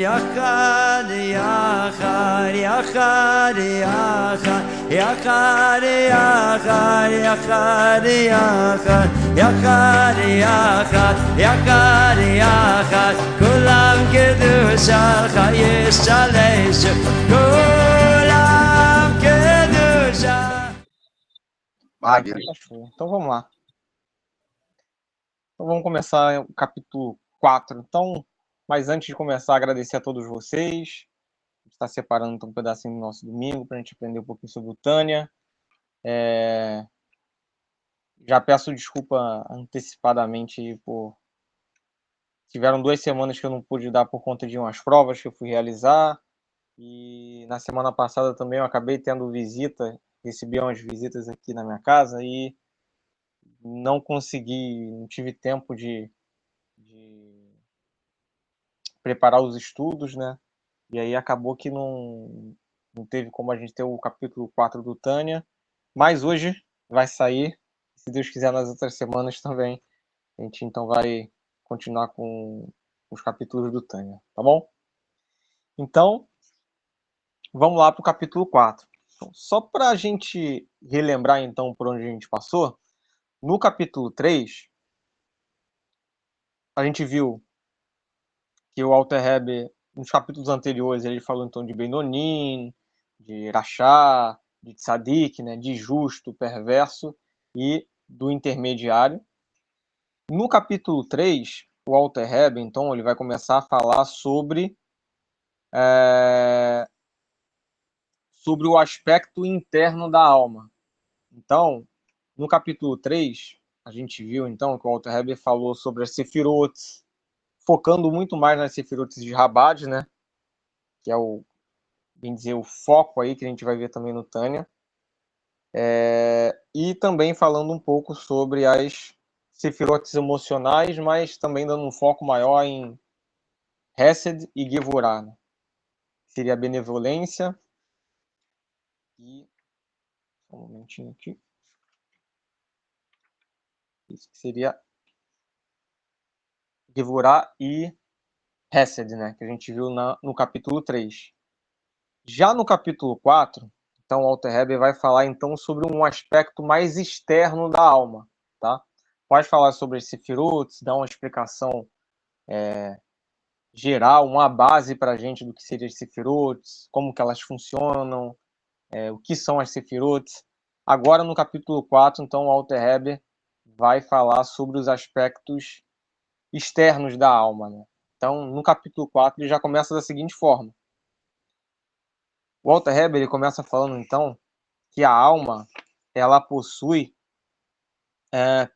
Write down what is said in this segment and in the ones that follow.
יחד יחד יחד יחד יחד יחד יחד יחד יחד יחד יחד יחד כולם קדושתך ישתלש כולם קדושתך. Então vamos lá. Então vamos começar o capítulo 4. Então, mas antes de começar, agradecer a todos vocês. A gente está separando então, um pedacinho do nosso domingo para a gente aprender um pouquinho sobre o Tânia. Já peço desculpa antecipadamente por... Tiveram 2 semanas que eu não pude dar por conta de umas provas que eu fui realizar. E na semana passada também eu acabei tendo visita, recebi umas visitas aqui na minha casa e não tive tempo de preparar os estudos, né? E aí acabou que não teve como a gente ter o capítulo 4 do Tânia, mas hoje vai sair, se Deus quiser nas outras semanas também, a gente então vai continuar com os capítulos do Tânia, tá bom? Então, vamos lá para o capítulo 4. Então, só para a gente relembrar então por onde a gente passou, no capítulo 3, a gente viu que o Alter Rebbe, nos capítulos anteriores, ele falou então de Benonim, de Rachá, de Tzadik, né, de justo, perverso e do intermediário. No capítulo 3, o Alter Rebbe, então, ele vai começar a falar sobre o aspecto interno da alma. Então, no capítulo 3, a gente viu então que o Alter Rebbe falou sobre as Sefirot, focando muito mais nas Sefirot de Rabbad, né? Que é bem dizer, o foco aí que a gente vai ver também no Tânia. E também falando um pouco sobre as Sefirot emocionais, mas também dando um foco maior em Hesed e Gevurah, né? Seria a benevolência e... Só um momentinho aqui. Isso que seria Gevurah e Hesed, né? Que a gente viu no capítulo 3. Já no capítulo 4, então o Alter Rebbe vai falar então sobre um aspecto mais externo da alma, tá? Pode falar sobre as Sefirot, dar uma explicação geral, uma base para a gente do que seriam as Sefirot, como que elas funcionam, o que são as Sefirot. Agora no capítulo 4, então o Alter Rebbe vai falar sobre os aspectos externos da alma, né? Então no capítulo 4 ele já começa da seguinte forma. O Alter Rebbe ele começa falando então que a alma ela possui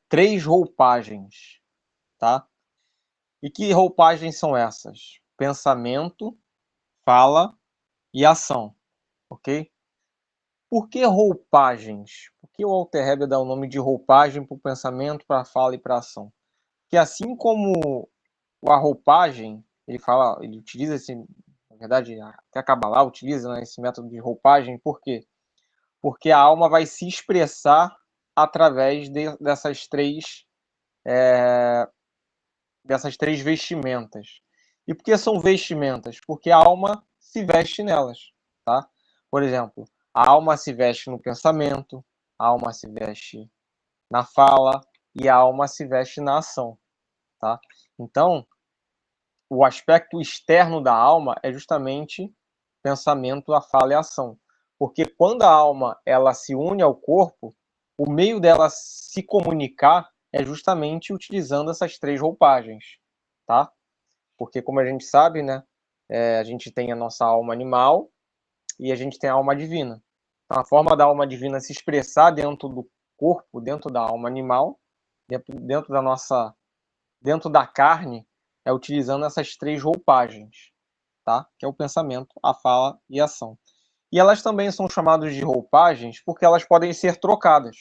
3 roupagens, tá? E que roupagens são essas? Pensamento, fala e ação, ok? Por que roupagens? Por que o Alter Rebbe dá o nome de roupagem para o pensamento, para a fala e para a ação? Porque assim como a roupagem, ele utiliza na verdade, até a Kabbalah utiliza, né, esse método de roupagem, por quê? Porque a alma vai se expressar através dessas 3 vestimentas. E por que são vestimentas? Porque a alma se veste nelas, tá? Por exemplo, a alma se veste no pensamento, a alma se veste na fala e a alma se veste na ação, tá? Então, o aspecto externo da alma é justamente pensamento, a fala e a ação. Porque quando a alma ela se une ao corpo, o meio dela se comunicar é justamente utilizando essas 3 roupagens, tá? Porque como a gente sabe, né, a gente tem a nossa alma animal e a gente tem a alma divina. Então, a forma da alma divina se expressar dentro do corpo, dentro da alma animal, dentro da carne, é utilizando essas 3 roupagens, tá? Que é o pensamento, a fala e a ação. E elas também são chamadas de roupagens porque elas podem ser trocadas,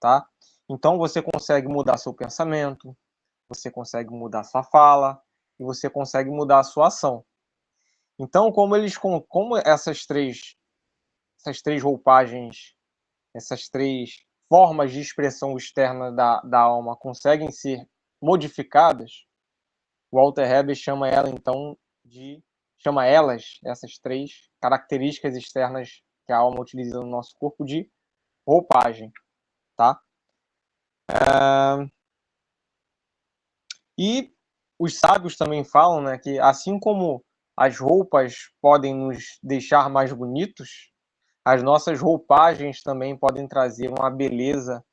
tá? Então você consegue mudar seu pensamento, você consegue mudar sua fala e você consegue mudar a sua ação. Então, como essas três roupagens, essas 3 formas de expressão externa da alma conseguem ser modificadas, o Alter Rebbe chama ela então de chama elas, essas três características externas que a alma utiliza no nosso corpo, de roupagem, tá? E os sábios também falam, né, que assim como as roupas podem nos deixar mais bonitos, as nossas roupagens também podem trazer uma beleza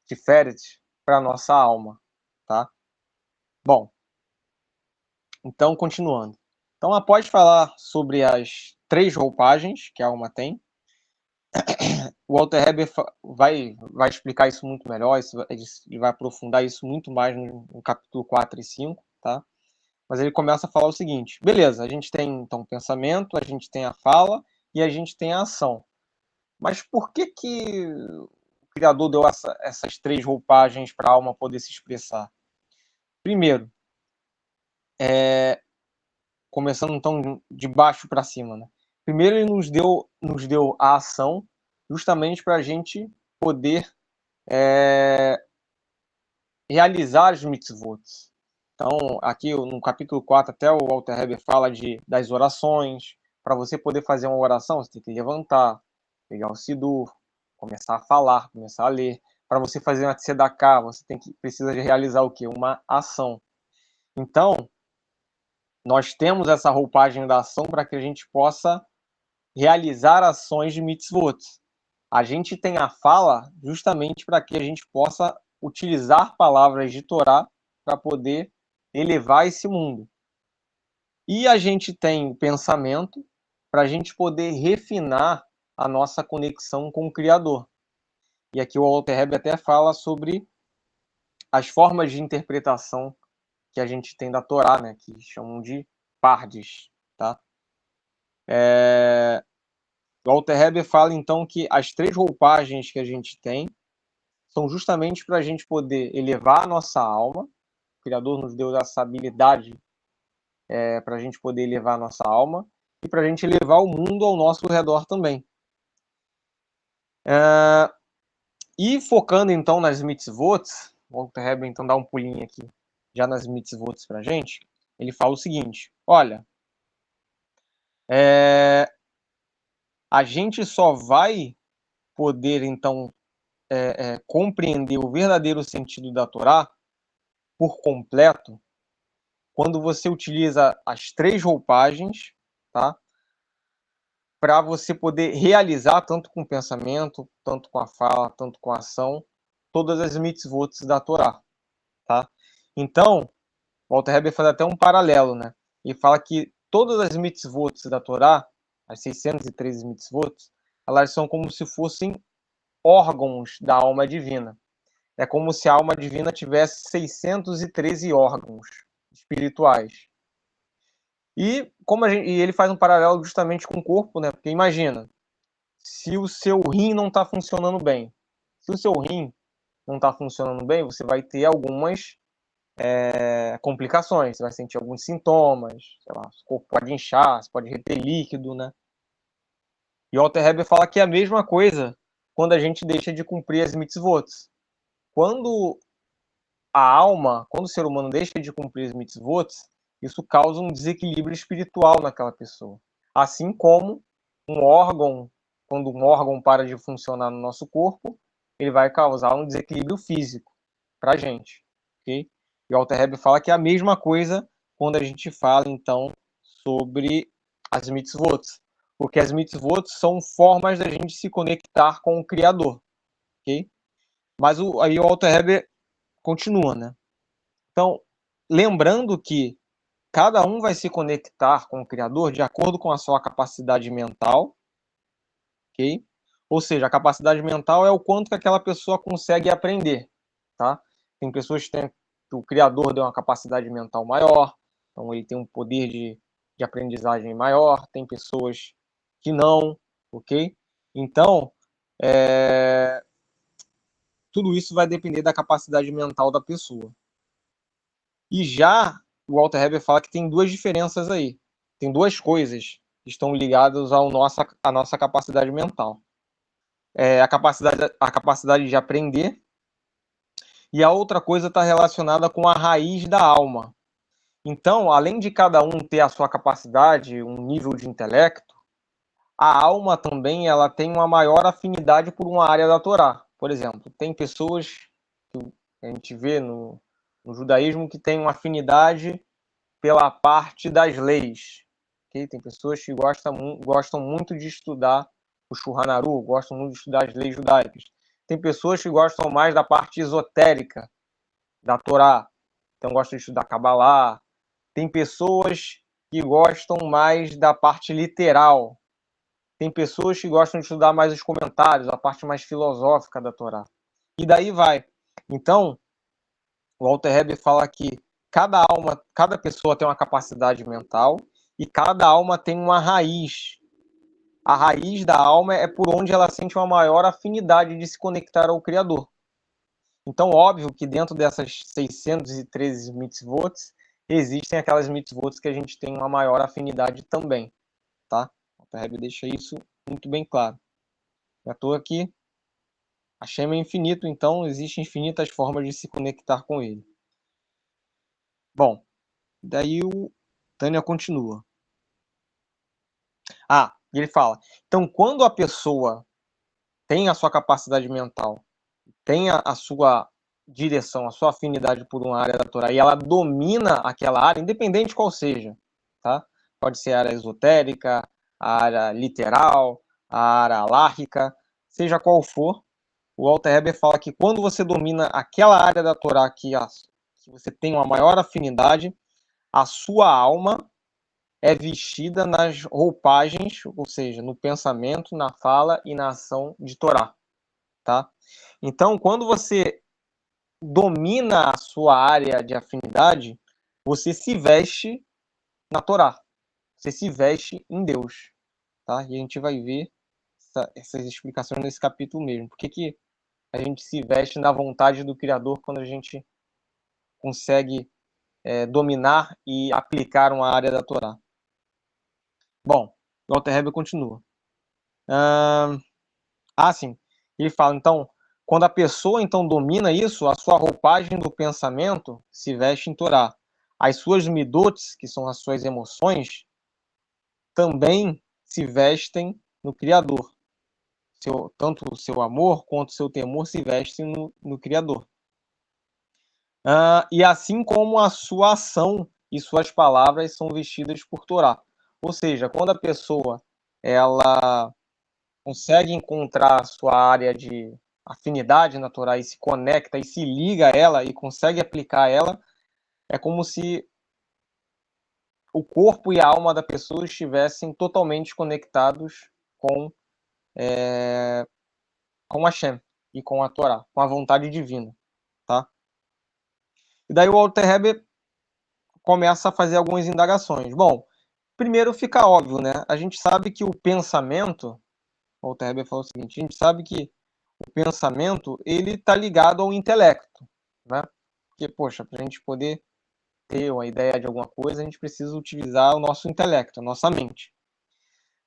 diferente para a nossa alma, tá? Bom, então continuando. Então, após falar sobre as três roupagens que a alma tem, o Walter Heber vai explicar isso muito melhor, ele vai aprofundar isso muito mais no capítulo 4 e 5, tá? Mas ele começa a falar o seguinte: beleza, a gente tem então o pensamento, a gente tem a fala e a gente tem a ação. Mas por que o Criador deu essas três roupagens para a alma poder se expressar? Primeiro, começando então de baixo para cima, né? Primeiro ele nos deu a ação justamente para a gente poder realizar as mitzvot. Então, aqui no capítulo 4, até o Walter Heber fala das orações. Para você poder fazer uma oração, você tem que levantar, pegar o sidur, começar a falar, começar a ler. Para você fazer uma tzedakah, você precisa de realizar o quê? Uma ação. Então, nós temos essa roupagem da ação para que a gente possa realizar ações de mitzvot. A gente tem a fala justamente para que a gente possa utilizar palavras de Torá para poder elevar esse mundo. E a gente tem o pensamento para a gente poder refinar a nossa conexão com o Criador. E aqui o Walter Heber até fala sobre as formas de interpretação que a gente tem da Torá, né, que chamam de pardes, tá? O Walter Heber fala então que as três roupagens que a gente tem são justamente para a gente poder elevar a nossa alma. O Criador nos deu essa habilidade para a gente poder elevar a nossa alma e para a gente elevar o mundo ao nosso redor também. E focando então nas mitzvot, o Walter Heber então dá um pulinho aqui já nas mitzvot para a gente. Ele fala o seguinte: olha, a gente só vai poder então compreender o verdadeiro sentido da Torá por completo quando você utiliza as três roupagens, tá? Para você poder realizar, tanto com o pensamento, tanto com a fala, tanto com a ação, todas as mitzvot da Torá, tá? Então, Walter Heber faz até um paralelo, né? Ele fala que todas as mitzvot da Torá, as 613 mitzvot, elas são como se fossem órgãos da alma divina. É como se a alma divina tivesse 613 órgãos espirituais. E ele faz um paralelo justamente com o corpo, né? Porque imagina, se o seu rim não está funcionando bem. Se o seu rim não está funcionando bem, você vai ter algumas complicações. Você vai sentir alguns sintomas, sei lá, o corpo pode inchar, você pode reter líquido, né? E o Walter Heber fala que é a mesma coisa quando a gente deixa de cumprir as mitzvot. Quando o ser humano deixa de cumprir as mitzvot, isso causa um desequilíbrio espiritual naquela pessoa. Assim como quando um órgão para de funcionar no nosso corpo, ele vai causar um desequilíbrio físico para a gente. Okay? E o Walter Heber fala que é a mesma coisa quando a gente fala, então, sobre as mitzvot. Porque as mitzvot são formas da gente se conectar com o Criador. Okay? Mas aí o Walter Heber continua, né? Então, lembrando que cada um vai se conectar com o Criador de acordo com a sua capacidade mental, ok? Ou seja, a capacidade mental é o quanto que aquela pessoa consegue aprender, tá? Tem pessoas que o Criador deu uma capacidade mental maior, então ele tem um poder de aprendizagem maior, tem pessoas que não, ok? Então, tudo isso vai depender da capacidade mental da pessoa. E já o Walter Heber fala que tem duas diferenças aí. Tem duas coisas que estão ligadas à nossa capacidade mental. A capacidade de aprender, e a outra coisa está relacionada com a raiz da alma. Então, além de cada um ter a sua capacidade, um nível de intelecto, a alma também ela tem uma maior afinidade por uma área da Torá. Por exemplo, tem pessoas que a gente vê no judaísmo que tem uma afinidade pela parte das leis. Okay? Tem pessoas que gostam muito de estudar o Shulchan Aruch, gostam muito de estudar as leis judaicas. Tem pessoas que gostam mais da parte esotérica da Torá, então gostam de estudar Kabbalah. Tem pessoas que gostam mais da parte literal. Tem pessoas que gostam de estudar mais os comentários, a parte mais filosófica da Torá. E daí vai. Então, o Alter Rebbe fala que cada alma, cada pessoa tem uma capacidade mental e cada alma tem uma raiz. A raiz da alma é por onde ela sente uma maior afinidade de se conectar ao Criador. Então, óbvio que dentro dessas 613 mitzvot, existem aquelas mitzvot que a gente tem uma maior afinidade também, tá? O Alter Rebbe deixa isso muito bem claro. Não é à toa que Hashem é infinito, então existem infinitas formas de se conectar com ele. Bom, daí o Tânia continua. E ele fala, então quando a pessoa tem a sua capacidade mental, tem a sua direção, a sua afinidade por uma área da Torá, e ela domina aquela área, independente qual seja, tá? Pode ser a área esotérica, a área literal, a área alárrica, seja qual for, o Alter Rebbe fala que quando você domina aquela área da Torá que você tem uma maior afinidade, a sua alma é vestida nas roupagens, ou seja, no pensamento, na fala e na ação de Torá, tá? Então, quando você domina a sua área de afinidade, você se veste na Torá, você se veste em Deus, tá? E a gente vai ver essas explicações nesse capítulo mesmo. Por que a gente se veste na vontade do Criador quando a gente consegue dominar e aplicar uma área da Torá? Bom, o Alter Rebbe continua. Sim. Ele fala, então, quando a pessoa então domina isso, a sua roupagem do pensamento se veste em Torá. As suas midotes, que são as suas emoções, também se vestem no Criador. Tanto o seu amor quanto o seu temor se vestem no Criador. E assim como a sua ação e suas palavras são vestidas por Torá. Ou seja, quando a pessoa ela consegue encontrar a sua área de afinidade na Torá e se conecta e se liga a ela e consegue aplicar ela, é como se o corpo e a alma da pessoa estivessem totalmente conectados com Hashem e com a Torá, com a vontade divina, tá? E daí o Alter Rebbe começa a fazer algumas indagações. Bom, primeiro fica óbvio, né? A gente sabe que o pensamento, o Alter Rebbe falou o seguinte, a gente sabe que o pensamento, ele está ligado ao intelecto, né? Porque, poxa, para a gente poder ter uma ideia de alguma coisa, a gente precisa utilizar o nosso intelecto, a nossa mente.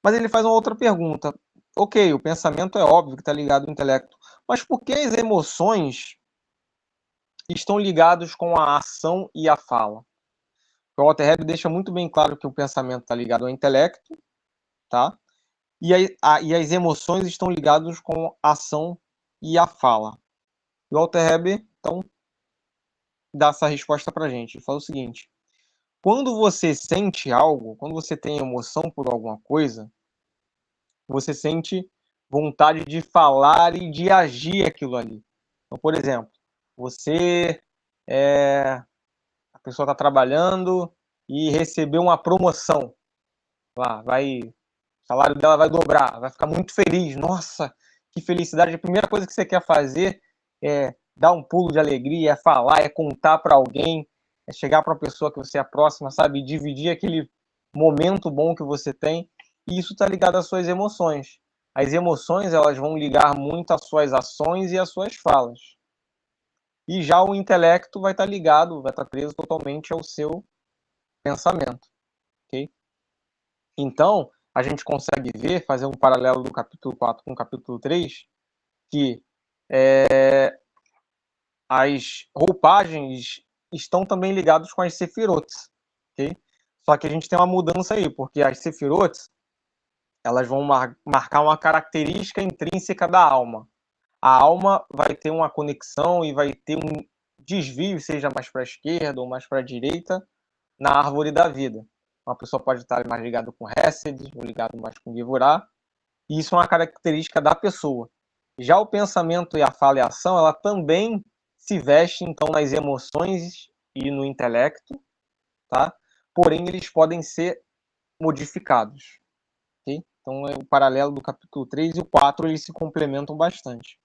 Mas ele faz uma outra pergunta. Ok, o pensamento é óbvio que está ligado ao intelecto, mas por que as emoções estão ligadas com a ação e a fala? O Alter Rebbe deixa muito bem claro que o pensamento está ligado ao intelecto, tá? E as emoções estão ligadas com a ação e a fala. E o Alter Rebbe, então, dá essa resposta para a gente. Ele fala o seguinte, quando você sente algo, quando você tem emoção por alguma coisa, você sente vontade de falar e de agir aquilo ali. Então, por exemplo, a pessoa está trabalhando e recebeu uma promoção. O salário dela vai dobrar, vai ficar muito feliz. Nossa, que felicidade. A primeira coisa que você quer fazer é dar um pulo de alegria, é falar, é contar para alguém, é chegar para uma pessoa que você é próxima, sabe? Dividir aquele momento bom que você tem. E isso está ligado às suas emoções. As emoções, elas vão ligar muito às suas ações e às suas falas. E já o intelecto vai estar ligado, vai estar preso totalmente ao seu pensamento. Ok? Então, a gente consegue ver, fazer um paralelo do capítulo 4 com o capítulo 3, que as roupagens estão também ligadas com as sefirotes. ok? Só que a gente tem uma mudança aí, porque as Sefirot, elas vão marcar uma característica intrínseca da alma. A alma vai ter uma conexão e vai ter um desvio, seja mais para a esquerda ou mais para a direita, na árvore da vida. Uma pessoa pode estar mais ligada com Hesed, ou ligado mais com Gevurah, e isso é uma característica da pessoa. Já o pensamento e a fala e a ação, ela também se veste, então, nas emoções e no intelecto, tá? Porém, eles podem ser modificados. Okay? Então, o paralelo do capítulo 3 e o 4, eles se complementam bastante.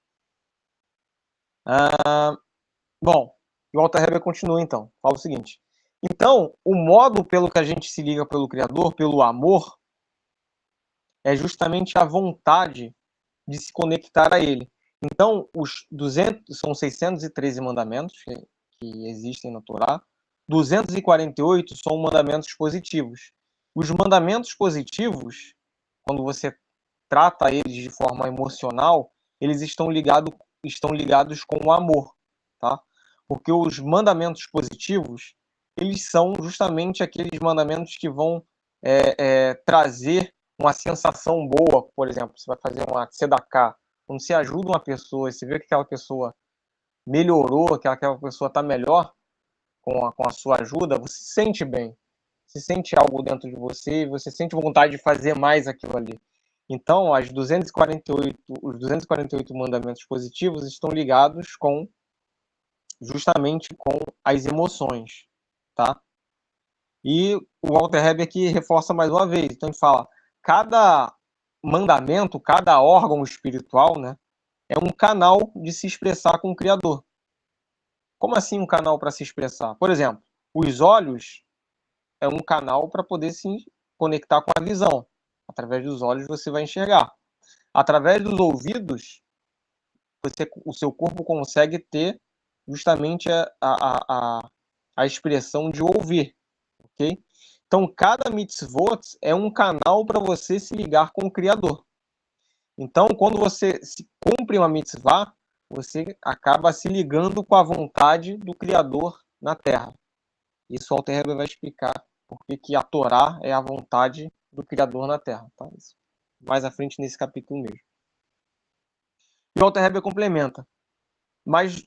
Bom, o Alter Rebbe continua, então. Fala o seguinte. Então, o modo pelo que a gente se liga pelo Criador, pelo amor, é justamente a vontade de se conectar a Ele. Então, são 613 mandamentos que existem na Torá. 248 são mandamentos positivos. Os mandamentos positivos, quando você trata eles de forma emocional, eles estão ligados com o amor, tá? Porque os mandamentos positivos, eles são justamente aqueles mandamentos que vão trazer uma sensação boa. Por exemplo, você vai fazer uma tzedakah, quando você ajuda uma pessoa e você vê que aquela pessoa melhorou, que aquela pessoa está melhor com a sua ajuda, você se sente bem. Você sente algo dentro de você, você sente vontade de fazer mais aquilo ali. Então, os 248 mandamentos positivos estão ligados justamente com as emoções, tá? E o Alter Rebbe aqui reforça mais uma vez. Então, ele fala, cada mandamento, cada órgão espiritual, né, é um canal de se expressar com o Criador. Como assim um canal para se expressar? Por exemplo, os olhos é um canal para poder se conectar com a visão. Através dos olhos você vai enxergar. Através dos ouvidos, o seu corpo consegue ter justamente a expressão de ouvir. Okay? Então, cada mitzvot é um canal para você se ligar com o Criador. Então, quando você cumpre uma mitzvah, você acaba se ligando com a vontade do Criador na Terra. Isso o Alter Rebbe vai explicar porque a Torá é a vontade do Criador na Terra. Tá? Isso mais à frente nesse capítulo mesmo. E o Alter Rebbe complementa. Mas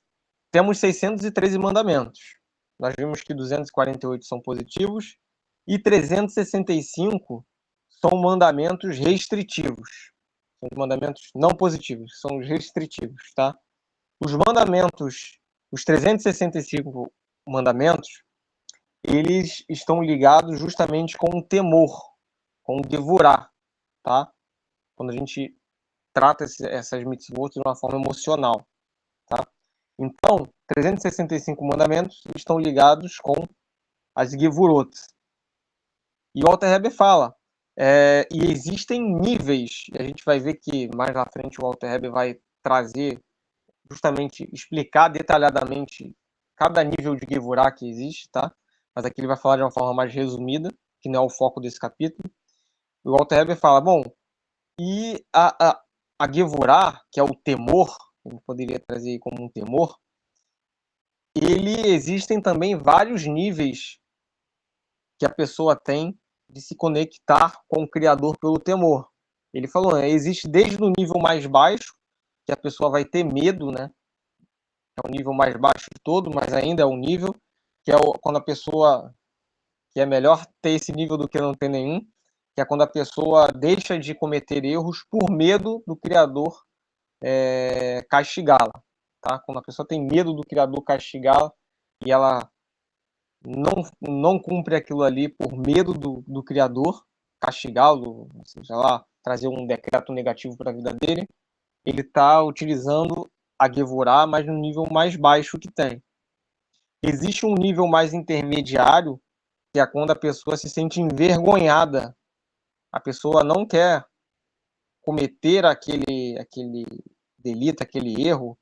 temos 613 mandamentos. Nós vimos que 248 são positivos e 365 são mandamentos restritivos. São mandamentos não positivos, são os restritivos, tá? Os 365 mandamentos, eles estão ligados justamente com o temor, com o devorar, tá? Quando a gente trata essas mitzvot de uma forma emocional, tá? Então, 365 mandamentos estão ligados com as Gevurot. E o Alter Rebbe fala, e existem níveis, e a gente vai ver que mais na frente o Alter Rebbe vai trazer, justamente explicar detalhadamente cada nível de Gevurah que existe, tá? Mas aqui ele vai falar de uma forma mais resumida, que não é o foco desse capítulo. E o Alter Rebbe fala, bom, e a Gevurah, que é o temor, a gente poderia trazer como um temor, existem também vários níveis que a pessoa tem de se conectar com o Criador pelo temor. Ele falou, existe desde o nível mais baixo, que a pessoa vai ter medo, né? É o nível mais baixo de todo, mas ainda é um nível, que é quando a pessoa, que é melhor ter esse nível do que não ter nenhum, que é quando a pessoa deixa de cometer erros por medo do Criador castigá-la. Tá? Quando a pessoa tem medo do Criador castigá-la e ela não cumpre aquilo ali por medo do Criador castigá-lo, seja lá, trazer um decreto negativo para a vida dele, ele está utilizando a Gevurah, mas no nível mais baixo que tem. Existe um nível mais intermediário, que é quando a pessoa se sente envergonhada. A pessoa não quer cometer aquele delito, aquele erro,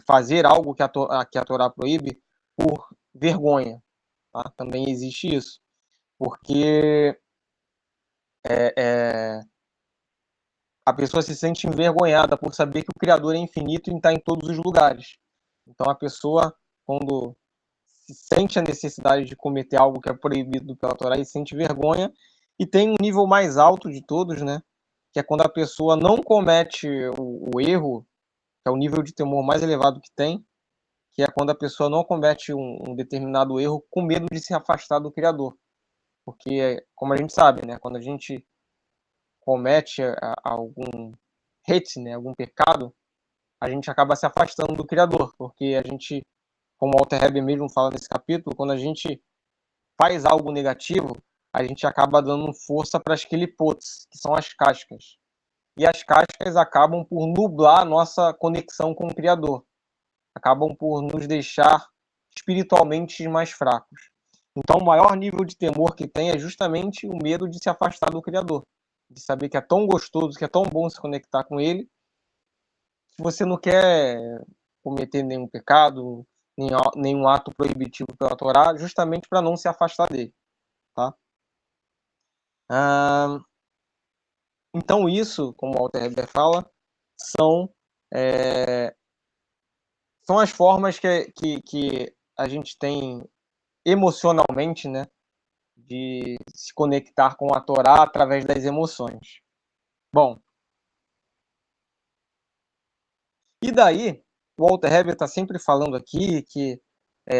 fazer algo que a Torá proíbe por vergonha. Tá? Também existe isso. Porque a pessoa se sente envergonhada por saber que o Criador é infinito e está em todos os lugares. Então a pessoa, quando sente a necessidade de cometer algo que é proibido pela Torá e sente vergonha. E tem um nível mais alto de todos, né? Que é quando a pessoa não comete o erro, que é o nível de temor mais elevado que tem, que é quando a pessoa não comete um determinado erro com medo de se afastar do Criador. Porque, como a gente sabe, né? Quando a gente comete algum hate, né? Algum pecado, a gente acaba se afastando do Criador, porque a gente, como o Alter Rebbe mesmo fala nesse capítulo, quando a gente faz algo negativo, a gente acaba dando força para as clipotes, que são as cascas. E as cascas acabam por nublar a nossa conexão com o Criador. Acabam por nos deixar espiritualmente mais fracos. Então, o maior nível de temor que tem é justamente o medo de se afastar do Criador. De saber que é tão gostoso, que é tão bom se conectar com Ele, que você não quer cometer nenhum pecado, nenhum ato proibitivo pela Torá, justamente para não se afastar dele. Tá? Então isso, como o Alter Rebbe fala, são as formas que a gente tem emocionalmente, né, de se conectar com a Torá através das emoções. Bom, e daí, o Alter Rebbe está sempre falando aqui que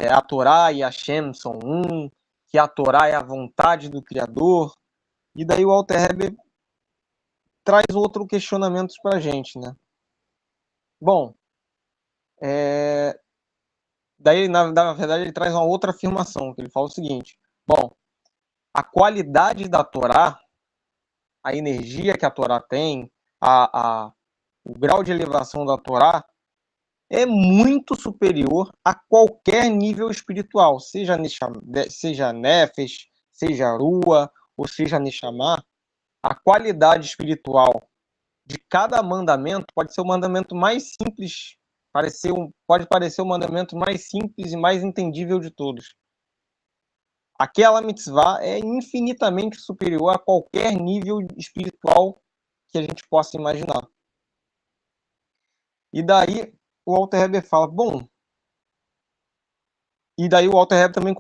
a Torá e a Hashem são um, que a Torá é a vontade do Criador, e daí o Alter Rebbe traz outro questionamento para a gente, né? Bom, daí, na verdade, ele traz uma outra afirmação, que ele fala o seguinte: bom, a qualidade da Torá, a energia que a Torá tem, o grau de elevação da Torá é muito superior a qualquer nível espiritual, seja Nefesh, seja Rua, ou seja Neshamah. A qualidade espiritual de cada mandamento pode ser o mandamento mais simples, pode parecer o mandamento mais simples e mais entendível de todos. Aquela mitzvah é infinitamente superior a qualquer nível espiritual que a gente possa imaginar. E daí o Alter Rebbe fala, bom, e daí o Alter Rebbe também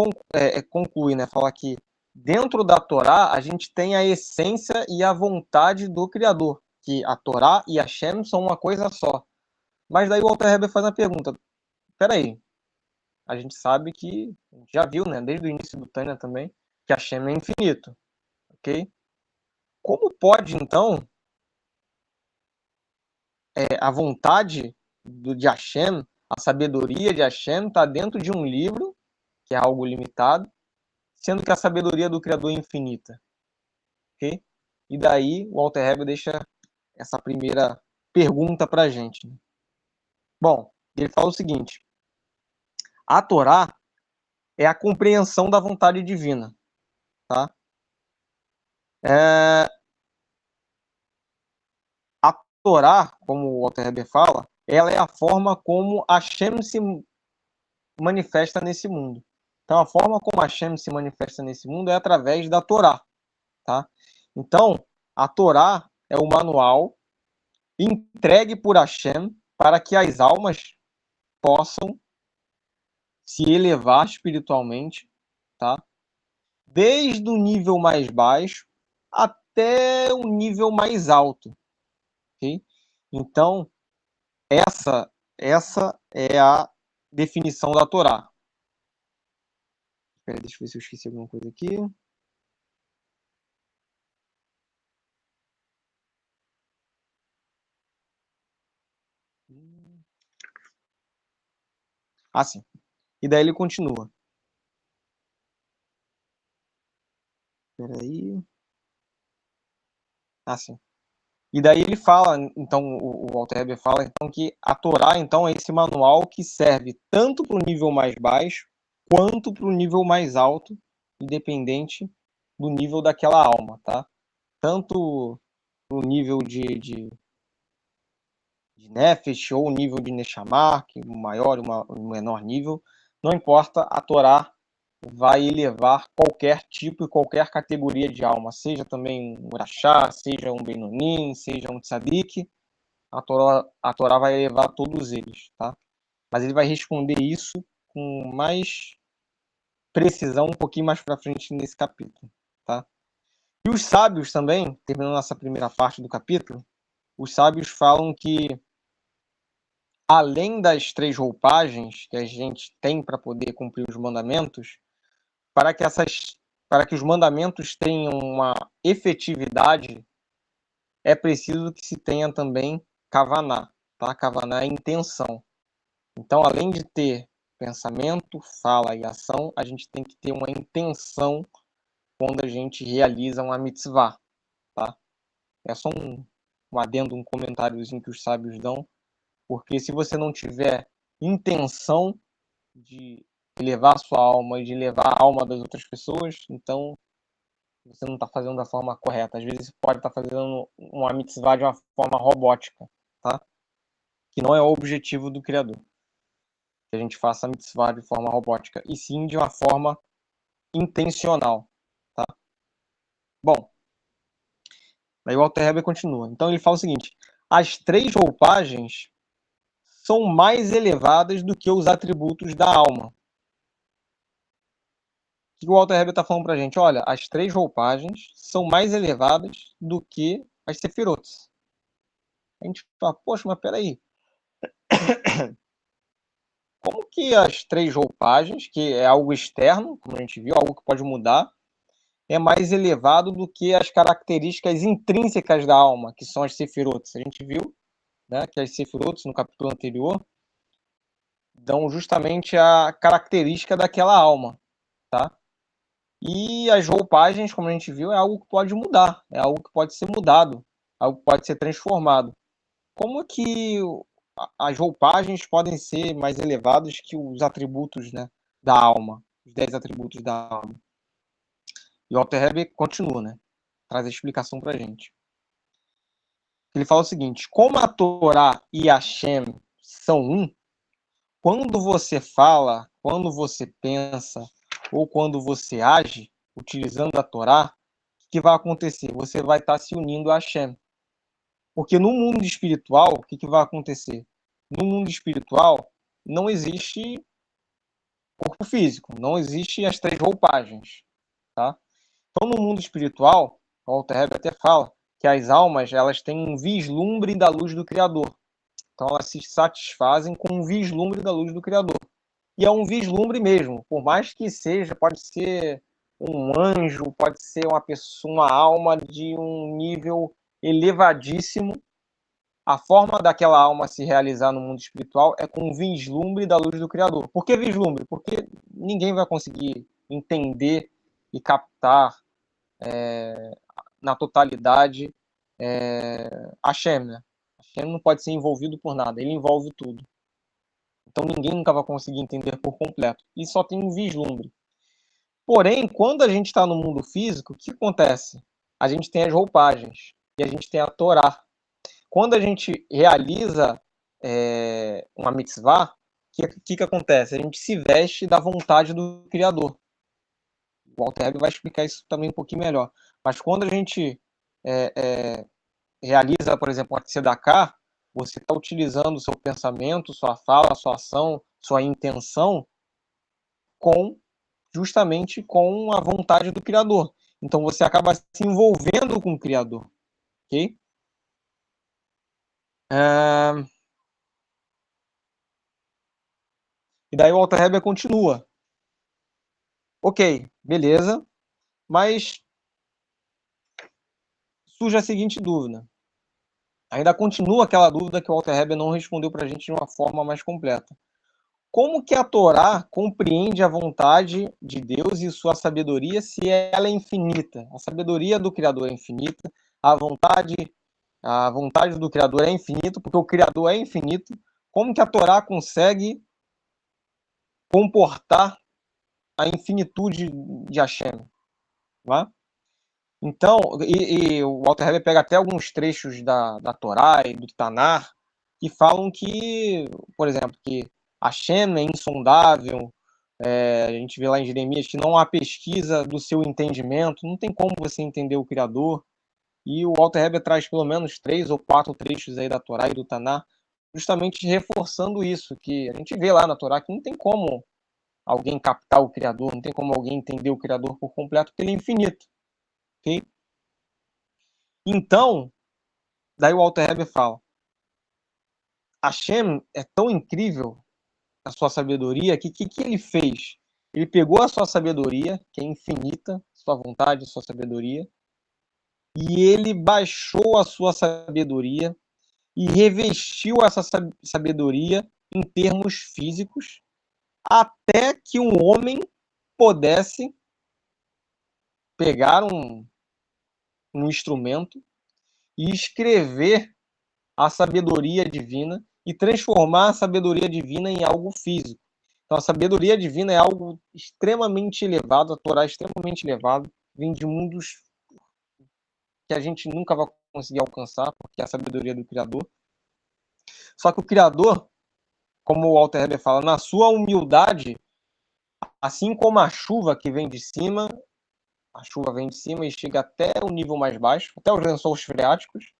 conclui, né, fala que dentro da Torá a gente tem a essência e a vontade do Criador, que a Torá e a Hashem são uma coisa só. Mas daí o Alter Rebbe faz a pergunta, peraí, a gente sabe que, a gente já viu, né, desde o início do Tânia também, que Hashem é infinito, ok? Como pode, então, a vontade de Hashem, a sabedoria de Hashem, está dentro de um livro, que é algo limitado, sendo que a sabedoria do Criador é infinita? Ok? E daí o Alter Rebbe deixa essa primeira pergunta para a gente. Bom, ele fala o seguinte: a Torá é a compreensão da vontade divina. Tá? A Torá, como o Alter Rebbe fala, ela é a forma como Hashem se manifesta nesse mundo. Então, a forma como Hashem se manifesta nesse mundo é através da Torá. Tá? Então, a Torá é o manual entregue por Hashem para que as almas possam se elevar espiritualmente, tá? Desde o nível mais baixo até o nível mais alto. Okay? Então, essa é a definição da Torá. Espera, deixa eu ver se eu esqueci alguma coisa aqui. Ah, sim. E daí ele continua. Espera aí. Ah, sim. E daí ele fala, então, o Alter Rebbe fala então, que a Torá então, é esse manual que serve tanto para o nível mais baixo quanto para o nível mais alto, independente do nível daquela alma, tá? Tanto no nível de Nefesh ou o nível de Neshamah, que é o maior e o menor nível, não importa, a Torá vai elevar qualquer tipo e qualquer categoria de alma, seja também um Urachá, seja um Benonim, seja um Tzadik, a Torá vai elevar todos eles, tá? Mas ele vai responder isso com mais precisão um pouquinho mais para frente nesse capítulo, tá? E os sábios também, terminando essa primeira parte do capítulo, os sábios falam que, além das 3 roupagens que a gente tem para poder cumprir os mandamentos, para que os mandamentos tenham uma efetividade, é preciso que se tenha também kavaná, tá? Kavaná é intenção. Então, além de ter pensamento, fala e ação, a gente tem que ter uma intenção quando a gente realiza uma mitzvah, tá? É só um adendo, um comentáriozinho que os sábios dão, porque se você não tiver intenção de levar a sua alma e de levar a alma das outras pessoas, então você não está fazendo da forma correta. Às vezes você pode estar fazendo uma mitzvah de uma forma robótica, tá? Que não é o objetivo do Criador. Que a gente faça a mitzvah de forma robótica, e sim de uma forma intencional, tá? Bom, aí o Alter Rebbe continua. Então ele fala o seguinte: as 3 roupagens são mais elevadas do que os atributos da alma. O que o Alter Rebbe está falando para a gente? Olha, as 3 roupagens são mais elevadas do que as sefirotes. A gente fala, poxa, mas peraí. Como que as 3 roupagens, que é algo externo, como a gente viu, algo que pode mudar, é mais elevado do que as características intrínsecas da alma, que são as sefirotes? A gente viu, né, que as sefirotes, no capítulo anterior, dão justamente a característica daquela alma, tá? E as roupagens, como a gente viu, é algo que pode mudar, é algo que pode ser mudado, algo que pode ser transformado. Como que as roupagens podem ser mais elevadas que os atributos, né, da alma, os 10 atributos da alma? E o Alter Rebbe continua, né? Traz a explicação pra gente. Ele fala o seguinte: como a Torá e a Hashem são um, quando você fala, quando você pensa ou quando você age utilizando a Torá, o que vai acontecer? Você vai estar se unindo a Hashem. Porque no mundo espiritual, o que vai acontecer? No mundo espiritual não existe corpo físico, não existe as 3 roupagens, tá? Então, no mundo espiritual, o Alter Rebbe até fala que as almas, elas têm um vislumbre da luz do Criador. Então, elas se satisfazem com um vislumbre da luz do Criador. E é um vislumbre mesmo, por mais que seja, pode ser um anjo, pode ser uma pessoa, uma alma de um nível elevadíssimo. A forma daquela alma se realizar no mundo espiritual é com um vislumbre da luz do Criador. Por que vislumbre? Porque ninguém vai conseguir entender e captar na totalidade Hashem, né? Hashem não pode ser envolvido por nada, ele envolve tudo. Então ninguém nunca vai conseguir entender por completo. E só tem um vislumbre. Porém, quando a gente está no mundo físico, o que acontece? A gente tem as roupagens e a gente tem a Torá. Quando a gente realiza uma mitzvah, o que acontece? A gente se veste da vontade do Criador. O Alter Rebbe vai explicar isso também um pouquinho melhor. Mas quando a gente realiza, por exemplo, a tzedakah, você está utilizando o seu pensamento, sua fala, sua ação, sua intenção justamente com a vontade do Criador. Então você acaba se envolvendo com o Criador. Ok? E daí o Alter Rebbe continua. Ok, beleza, mas surge a seguinte dúvida. Ainda continua aquela dúvida que o Alter Rebbe não respondeu para a gente de uma forma mais completa. Como que a Torá compreende a vontade de Deus e sua sabedoria se ela é infinita? A sabedoria do Criador é infinita, a vontade do Criador é infinita, porque o Criador é infinito. Como que a Torá consegue comportar a infinitude de Hashem? Tá? Então, o Alter Rebbe pega até alguns trechos da Torá e do Tanar que falam que, por exemplo, que Hashem é insondável. A gente vê lá em Jeremias que não há pesquisa do seu entendimento, não tem como você entender o Criador. E o Alter Rebbe traz pelo menos 3 ou 4 trechos aí da Torá e do Tanar, justamente reforçando isso, que a gente vê lá na Torá que não tem como alguém captar o Criador, não tem como alguém entender o Criador por completo, porque ele é infinito. Ok? Então, daí o Alter Rebbe fala, Hashem é tão incrível a sua sabedoria que ele fez? Ele pegou a sua sabedoria, que é infinita, sua vontade, sua sabedoria, e ele baixou a sua sabedoria e revestiu essa sabedoria em termos físicos, até que um homem pudesse pegar um instrumento e escrever a sabedoria divina e transformar a sabedoria divina em algo físico. Então, a sabedoria divina é algo extremamente elevado, a Torá é extremamente elevado, vem de mundos que a gente nunca vai conseguir alcançar, porque é a sabedoria do Criador. Só que o Criador, como o Alter Rebbe fala, na sua humildade, assim como a chuva que vem de cima, a chuva vem de cima e chega até o nível mais baixo, até os lençóis freáticos,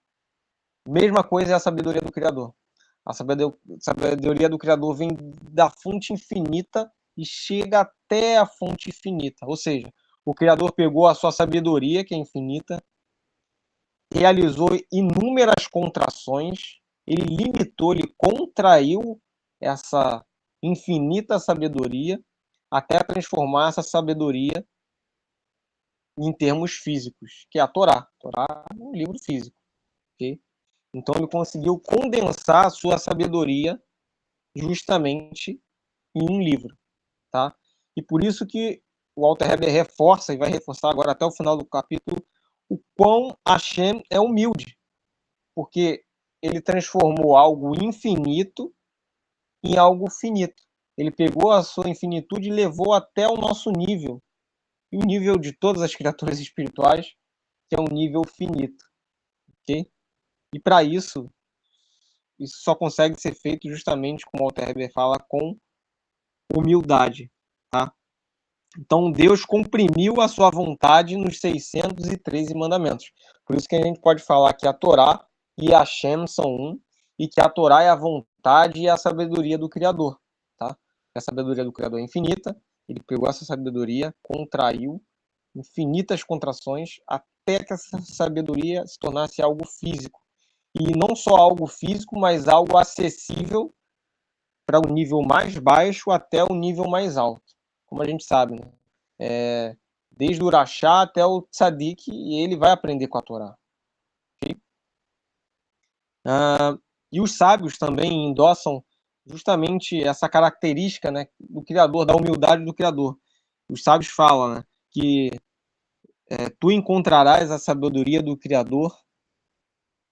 mesma coisa é a sabedoria do Criador. A sabedoria do Criador vem da fonte infinita e chega até a fonte infinita. Ou seja, o Criador pegou a sua sabedoria, que é infinita, realizou inúmeras contrações, ele limitou, ele contraiu essa infinita sabedoria até transformar essa sabedoria em termos físicos, que é a Torá. A Torá é um livro físico. Okay? Então ele conseguiu condensar a sua sabedoria justamente em um livro, tá? E por isso que o Alter Rebbe reforça e vai reforçar agora até o final do capítulo o quão Hashem é humilde, porque ele transformou algo infinito em algo finito. Ele pegou a sua infinitude e levou até o nosso nível, e o nível de todas as criaturas espirituais, que é um nível finito, ok? E para isso só consegue ser feito justamente, como o Alter Rebbe fala, com humildade, tá? Então Deus comprimiu a sua vontade nos 613 mandamentos. Por isso que a gente pode falar que a Torá e a Hashem são um, e que a Torá é a vontade e a sabedoria do Criador, tá? A sabedoria do Criador é infinita, ele pegou essa sabedoria, contraiu infinitas contrações até que essa sabedoria se tornasse algo físico. E não só algo físico, mas algo acessível para o nível mais baixo até o nível mais alto. Como a gente sabe, né? Desde o Urachá até o Tzadik, e ele vai aprender com a Torá. Okay? E os sábios também endossam justamente essa característica, né, do Criador, da humildade do Criador. Os sábios falam, né, que tu encontrarás a sabedoria do Criador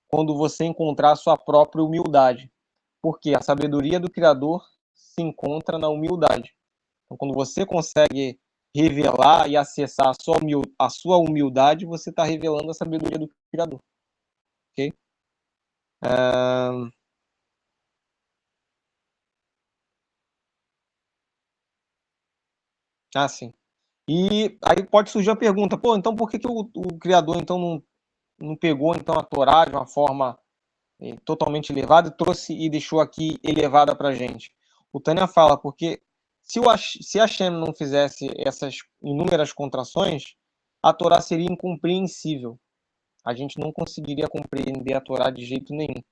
quando você encontrar a sua própria humildade. Porque a sabedoria do Criador se encontra na humildade. Então, quando você consegue revelar e acessar a sua humildade, você está revelando a sabedoria do Criador. Ok? Sim. E aí pode surgir a pergunta, pô, então por que o Criador então não pegou então a Torá de uma forma totalmente elevada e trouxe e deixou aqui elevada para a gente? O Tânia fala, porque se Hashem não fizesse essas inúmeras contrações, a Torá seria incompreensível. A gente não conseguiria compreender a Torá de jeito nenhum.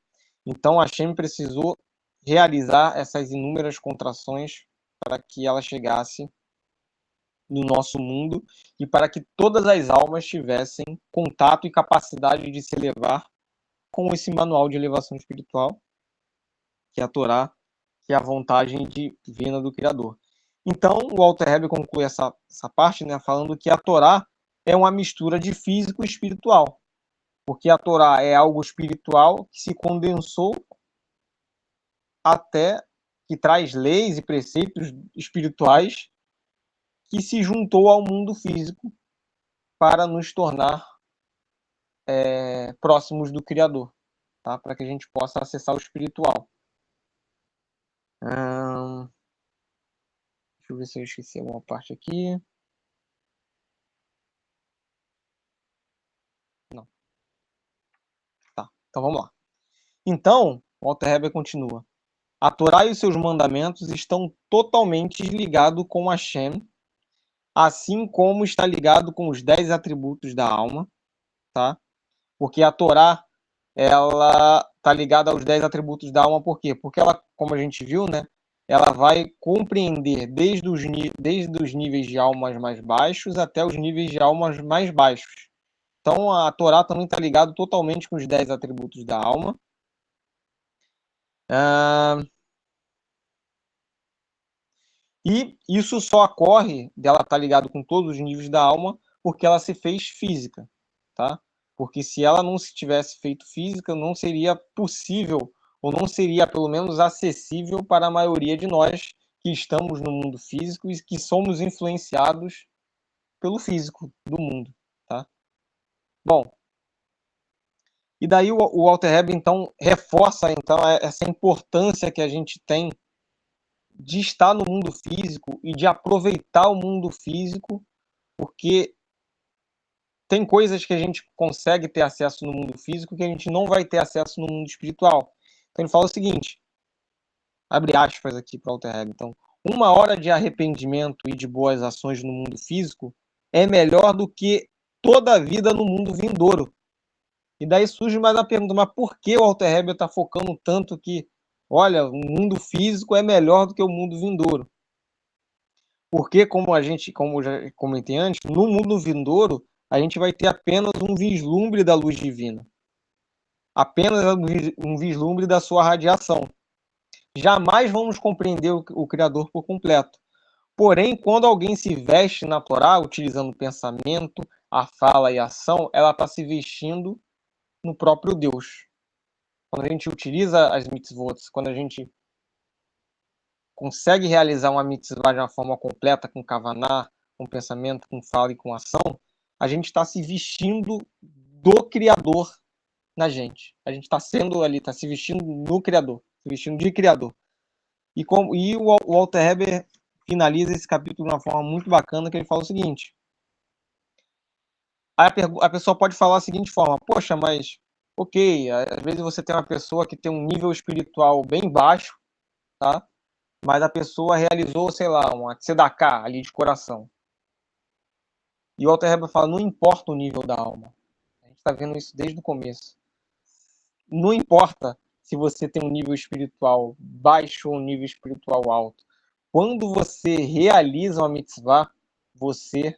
Então Hashem precisou realizar essas inúmeras contrações para que ela chegasse no nosso mundo e para que todas as almas tivessem contato e capacidade de se elevar com esse manual de elevação espiritual, que é a Torá, que é a vontade divina do Criador. Então, o Alter Rebbe conclui essa parte, né, falando que a Torá é uma mistura de físico e espiritual, porque a Torá é algo espiritual que se condensou até que traz leis e preceitos espirituais que se juntou ao mundo físico para nos tornar próximos do Criador, tá? Para que a gente possa acessar o espiritual. Deixa eu ver se eu esqueci alguma parte aqui. Não. Tá, então vamos lá. Então, o Alter Rebbe continua. A Torá e os seus mandamentos estão totalmente ligados com Hashem, assim como está ligado com os 10 atributos da alma, tá? Porque a Torá, ela está ligada aos 10 atributos da alma, por quê? Porque ela, como a gente viu, né? Ela vai compreender desde os níveis de almas mais baixos até os níveis de almas mais baixos. Então, a Torá também está ligada totalmente com os 10 atributos da alma. E isso só ocorre dela estar ligado com todos os níveis da alma porque ela se fez física, tá? Porque se ela não se tivesse feito física, não seria possível, ou não seria pelo menos acessível para a maioria de nós que estamos no mundo físico e que somos influenciados pelo físico do mundo, tá? Bom, e daí o Walter Hebe, então, reforça então essa importância que a gente tem de estar no mundo físico e de aproveitar o mundo físico, porque tem coisas que a gente consegue ter acesso no mundo físico que a gente não vai ter acesso no mundo espiritual. Então ele fala o seguinte, abre aspas aqui para o Walter Hebe, então, 1 hora de arrependimento e de boas ações no mundo físico é melhor do que toda a vida no mundo vindouro. E daí surge mais a pergunta, mas por que o Walter Hebe está focando tanto que, olha, o mundo físico é melhor do que o mundo vindouro? Porque, como eu já comentei antes, no mundo vindouro, a gente vai ter apenas um vislumbre da luz divina. Apenas um vislumbre da sua radiação. Jamais vamos compreender o Criador por completo. Porém, quando alguém se veste na Torá, utilizando o pensamento, a fala e a ação, ela está se vestindo no próprio Deus. Quando a gente utiliza as mitzvot, quando a gente consegue realizar uma mitzvah de uma forma completa, com kavaná, com pensamento, com fala e com ação, a gente está se vestindo do Criador na gente. A gente está sendo ali, está se vestindo no Criador, se vestindo de Criador. E o Walter Heber finaliza esse capítulo de uma forma muito bacana, que ele fala o seguinte. A pessoa pode falar da seguinte forma, poxa, mas, ok, às vezes você tem uma pessoa que tem um nível espiritual bem baixo, tá? Mas a pessoa realizou, sei lá, uma tzedakah ali de coração. E o Walter Heber fala, não importa o nível da alma. A gente está vendo isso desde o começo. Não importa se você tem um nível espiritual baixo ou um nível espiritual alto. Quando você realiza uma mitzvah, você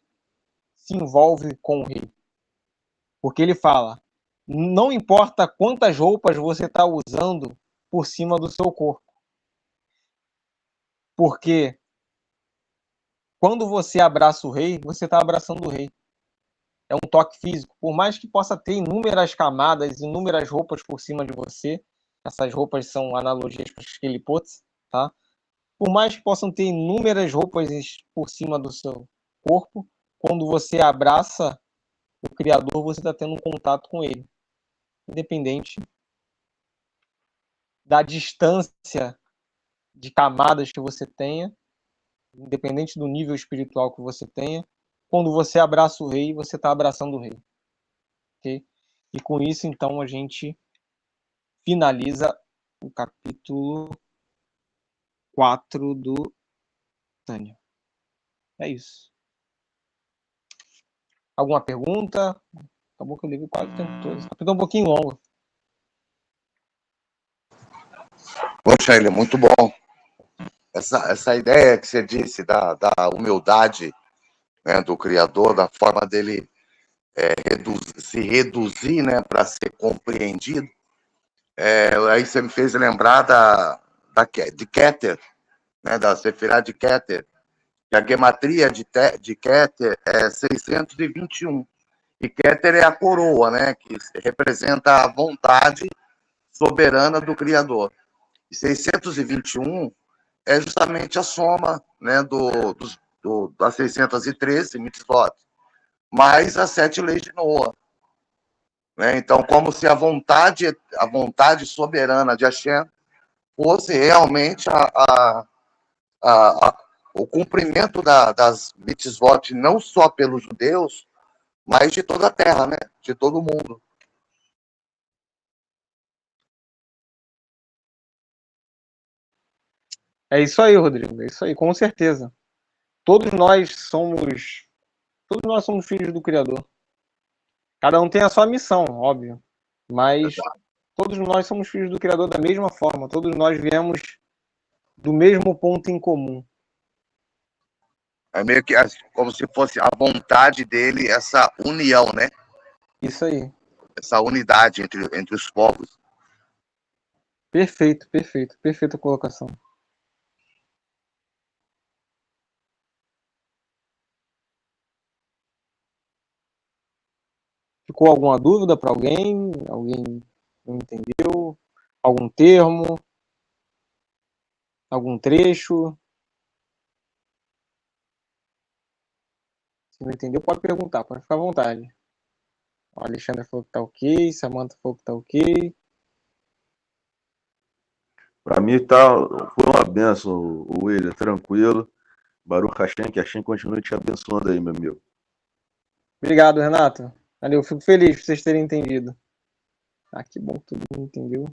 se envolve com o rei. Porque ele fala, não importa quantas roupas você está usando por cima do seu corpo. Porque quando você abraça o rei, você está abraçando o rei. É um toque físico. Por mais que possa ter inúmeras camadas, inúmeras roupas por cima de você, essas roupas são analogias para os Kelipots, tá? Por mais que possam ter inúmeras roupas por cima do seu corpo, quando você abraça o Criador, você está tendo um contato com ele. Independente da distância de camadas que você tenha, independente do nível espiritual que você tenha, quando você abraça o rei, você está abraçando o rei. Okay? E com isso, então, a gente finaliza o capítulo 4 do Tânia. É isso. Alguma pergunta? Acabou que eu levei quase o tempo todo. Esse capítulo é um pouquinho longo. Poxa, ele é muito bom. Essa ideia que você disse da humildade, né, do Criador, da forma dele se reduzir, né, para ser compreendido, aí você me fez lembrar de Keter, né, da Sefirá de Keter, que a gematria de Keter é 621. E Keter é a coroa, né, que representa a vontade soberana do Criador. E 621 é justamente a soma, né, das 613 mitzvot, mais as 7 leis de Noah. Né? Então, como se a vontade soberana de Hashem fosse realmente o cumprimento das mitzvot, não só pelos judeus, mas de toda a terra, né? De todo o mundo. É isso aí, Rodrigo. É isso aí, com certeza. Todos nós somos, todos nós somos filhos do Criador. Cada um tem a sua missão, óbvio. Mas Exato. todos nós somos filhos do Criador da mesma forma. Todos nós viemos do mesmo ponto em comum. É meio que como se fosse a vontade dele, essa união, né? Isso aí. Essa unidade entre os povos. Perfeito, perfeito. Perfeita colocação. Ficou alguma dúvida para alguém? Alguém não entendeu? Algum termo? Algum trecho? Se não entendeu, pode perguntar, pode ficar à vontade. O Alexandre falou que tá ok, Samantha falou que tá ok. Para mim tá, foi uma benção, o William, tranquilo. Baruch Hashem, que Hashem continue te abençoando aí, meu amigo. Obrigado, Renato. Valeu, fico feliz por vocês terem entendido. Ah, que bom que todo mundo entendeu.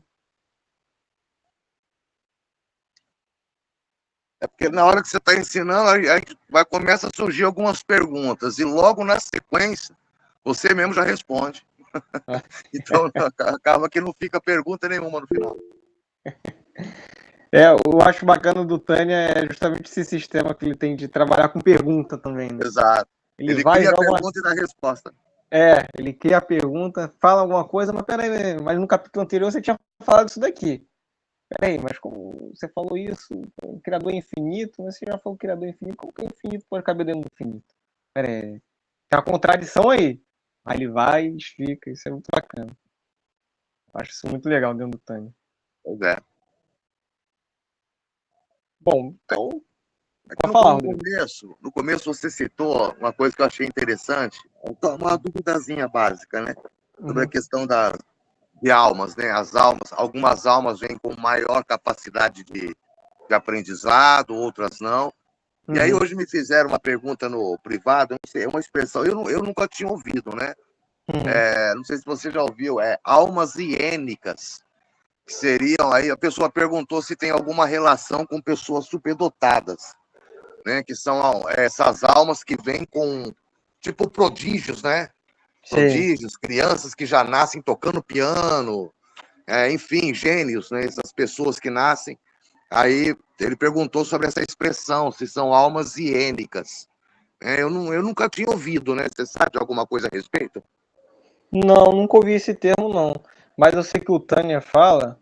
É porque na hora que você está ensinando, aí começa a surgir algumas perguntas, e logo na sequência, você mesmo já responde. Então, acaba que não fica pergunta nenhuma no final. Eu acho bacana do Tânia é justamente esse sistema que ele tem de trabalhar com pergunta também, né? Exato. Ele cria a pergunta e dá a resposta. Ele cria a pergunta, fala alguma coisa, mas peraí, mas no capítulo anterior você tinha falado isso daqui. Peraí, mas como você falou isso, o Criador é infinito, mas você já falou que o Criador é infinito, como que o infinito pode caber dentro do infinito? Peraí, tem uma contradição aí. Aí ele vai e explica, isso é muito bacana. Acho isso muito legal dentro do Tânia. Pois é. Bom, então. Pode falar, no começo você citou uma coisa que eu achei interessante, uma duvidazinha básica, né? Sobre a questão de almas, né? As almas, algumas almas vêm com maior capacidade de aprendizado, outras não. E aí hoje me fizeram uma pergunta no privado, não sei, é uma expressão, eu nunca tinha ouvido, né? Não sei se você já ouviu, almas hiênicas, que seriam aí, a pessoa perguntou se tem alguma relação com pessoas superdotadas, né? Que são essas almas que vêm com, tipo, prodígios, né? Sim. Prodígios, crianças que já nascem tocando piano, enfim, gênios, né? Essas pessoas que nascem. Aí ele perguntou sobre essa expressão, se são almas hiênicas. Eu nunca tinha ouvido, né? Você sabe de alguma coisa a respeito? Não, nunca ouvi esse termo, não. Mas eu sei que o Tânia fala,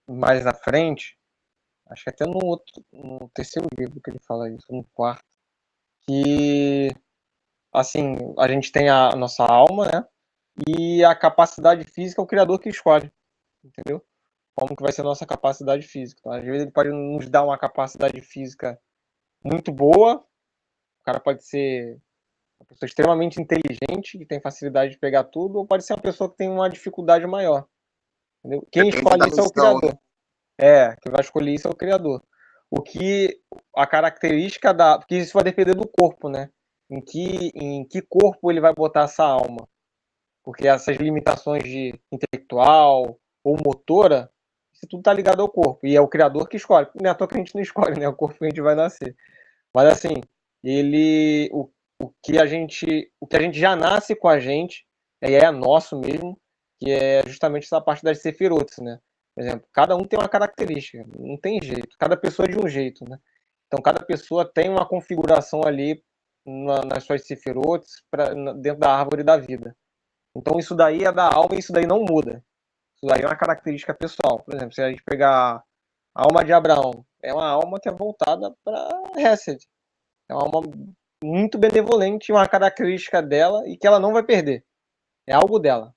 mais à frente, acho que até no terceiro livro que ele fala isso, no quarto, que, assim, a gente tem a nossa alma, né? E a capacidade física é o Criador que escolhe, entendeu? Como que vai ser a nossa capacidade física. Então, às vezes ele pode nos dar uma capacidade física muito boa, o cara pode ser uma pessoa extremamente inteligente, que tem facilidade de pegar tudo, ou pode ser uma pessoa que tem uma dificuldade maior. Entendeu? Quem escolhe isso é o Criador. Quem vai escolher isso é o Criador. O que a característica da... Porque isso vai depender do corpo, né? Em que corpo ele vai botar essa alma. Porque essas limitações de intelectual ou motora, isso tudo tá ligado ao corpo. E é o Criador que escolhe. Não é à toa que a gente não escolhe, né? O corpo que a gente vai nascer. Mas assim, o que a gente já nasce com a gente, é nosso mesmo, que é justamente essa parte das sefirotes, né? Por exemplo, cada um tem uma característica, não tem jeito, cada pessoa é de um jeito, né? Então cada pessoa tem uma configuração ali nas suas sefirotes dentro da árvore da vida. Então isso daí é da alma e isso daí não muda. Isso daí é uma característica pessoal. Por exemplo, se a gente pegar a alma de Abraão, é uma alma que é voltada para Hesed. É uma alma muito benevolente, uma característica dela e que ela não vai perder. É algo dela.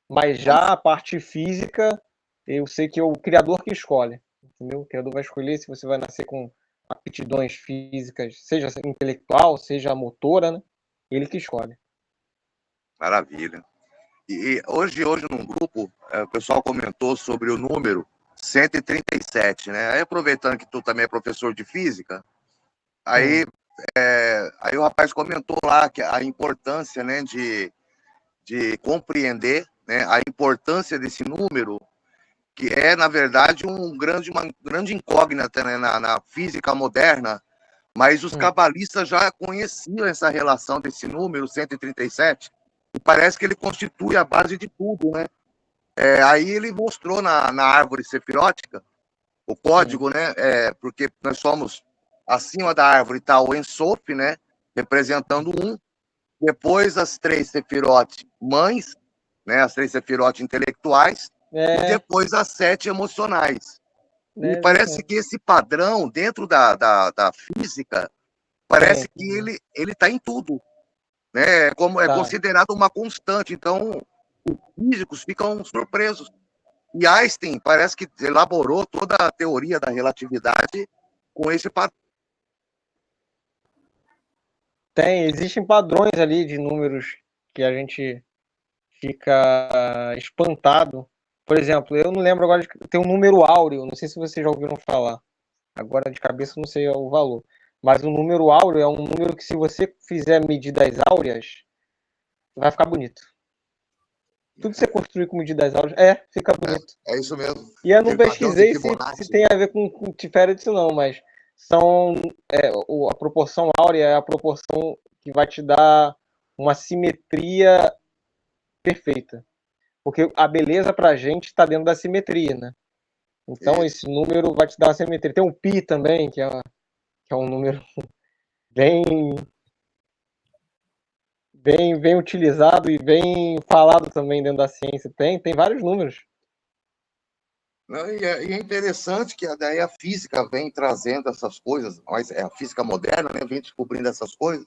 Mas já a parte física, eu sei que é o Criador que escolhe. Entendeu? O Criador vai escolher se você vai nascer com aptidões físicas, seja intelectual, seja motora, né? Ele que escolhe. Maravilha. E hoje num grupo, o pessoal comentou sobre o número 137, né? Aí, aproveitando que tu também é professor de física, aí o rapaz comentou lá que a importância, né, de compreender, né, a importância desse número, que é, na verdade, uma grande incógnita, né, na física moderna, mas os cabalistas já conheciam essa relação desse número 137, e parece que ele constitui a base de tudo, né? Aí ele mostrou na árvore sefirótica o código, né? Porque nós somos, acima da árvore está o Ensof, né? Representando um, depois as 3 sefirotes mães, né? As 3 sefirotes intelectuais, e depois as 7 emocionais. E parece que esse padrão, dentro da física, parece que ele está em tudo, né? É considerado uma constante. Então, os físicos ficam surpresos. E Einstein parece que elaborou toda a teoria da relatividade com esse padrão. Existem padrões ali de números que a gente fica espantado. Por exemplo, eu não lembro agora, tem um número áureo, não sei se vocês já ouviram falar. Agora de cabeça não sei o valor. Mas o número áureo é um número que, se você fizer medidas áureas, vai ficar bonito. Tudo que você construir com medidas áureas, fica bonito. É isso mesmo. E eu não pesquisei se tem a ver com Tiferet, não, mas a proporção áurea é a proporção que vai te dar uma simetria perfeita. Porque a beleza pra gente está dentro da simetria, né? Então esse número vai te dar uma simetria. Tem um pi também, que é um número bem utilizado e bem falado também dentro da ciência. Tem vários números. E é interessante que daí a física vem trazendo essas coisas, mas a física moderna, né, vem descobrindo essas coisas.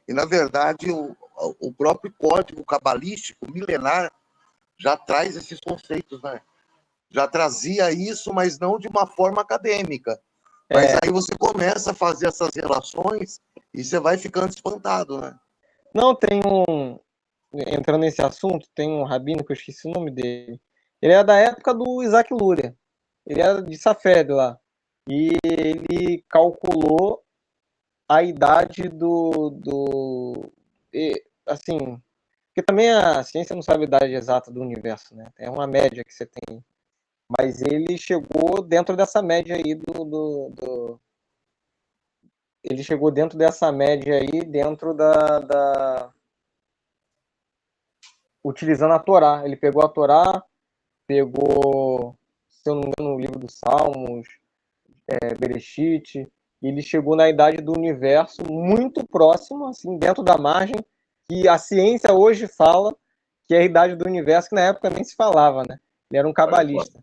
E, na verdade, o próprio código cabalístico milenar já traz esses conceitos, né? Já trazia isso, mas não de uma forma acadêmica. Mas aí você começa a fazer essas relações e você vai ficando espantado, né? Não, entrando nesse assunto, tem um rabino que eu esqueci o nome dele. Ele é da época do Isaac Luria. Ele era de Safed lá. E ele calculou a idade assim, porque também a ciência não sabe a idade exata do universo, né? É uma média que você tem. Mas ele chegou dentro dessa média aí ele chegou dentro dessa média aí, dentro utilizando a Torá. Ele pegou a Torá, pegou, se eu não me engano, o livro dos Salmos, Bereshit, e ele chegou na idade do universo muito próximo, assim, dentro da margem que a ciência hoje fala que é a idade do universo, que na época nem se falava, né? Ele era um cabalista.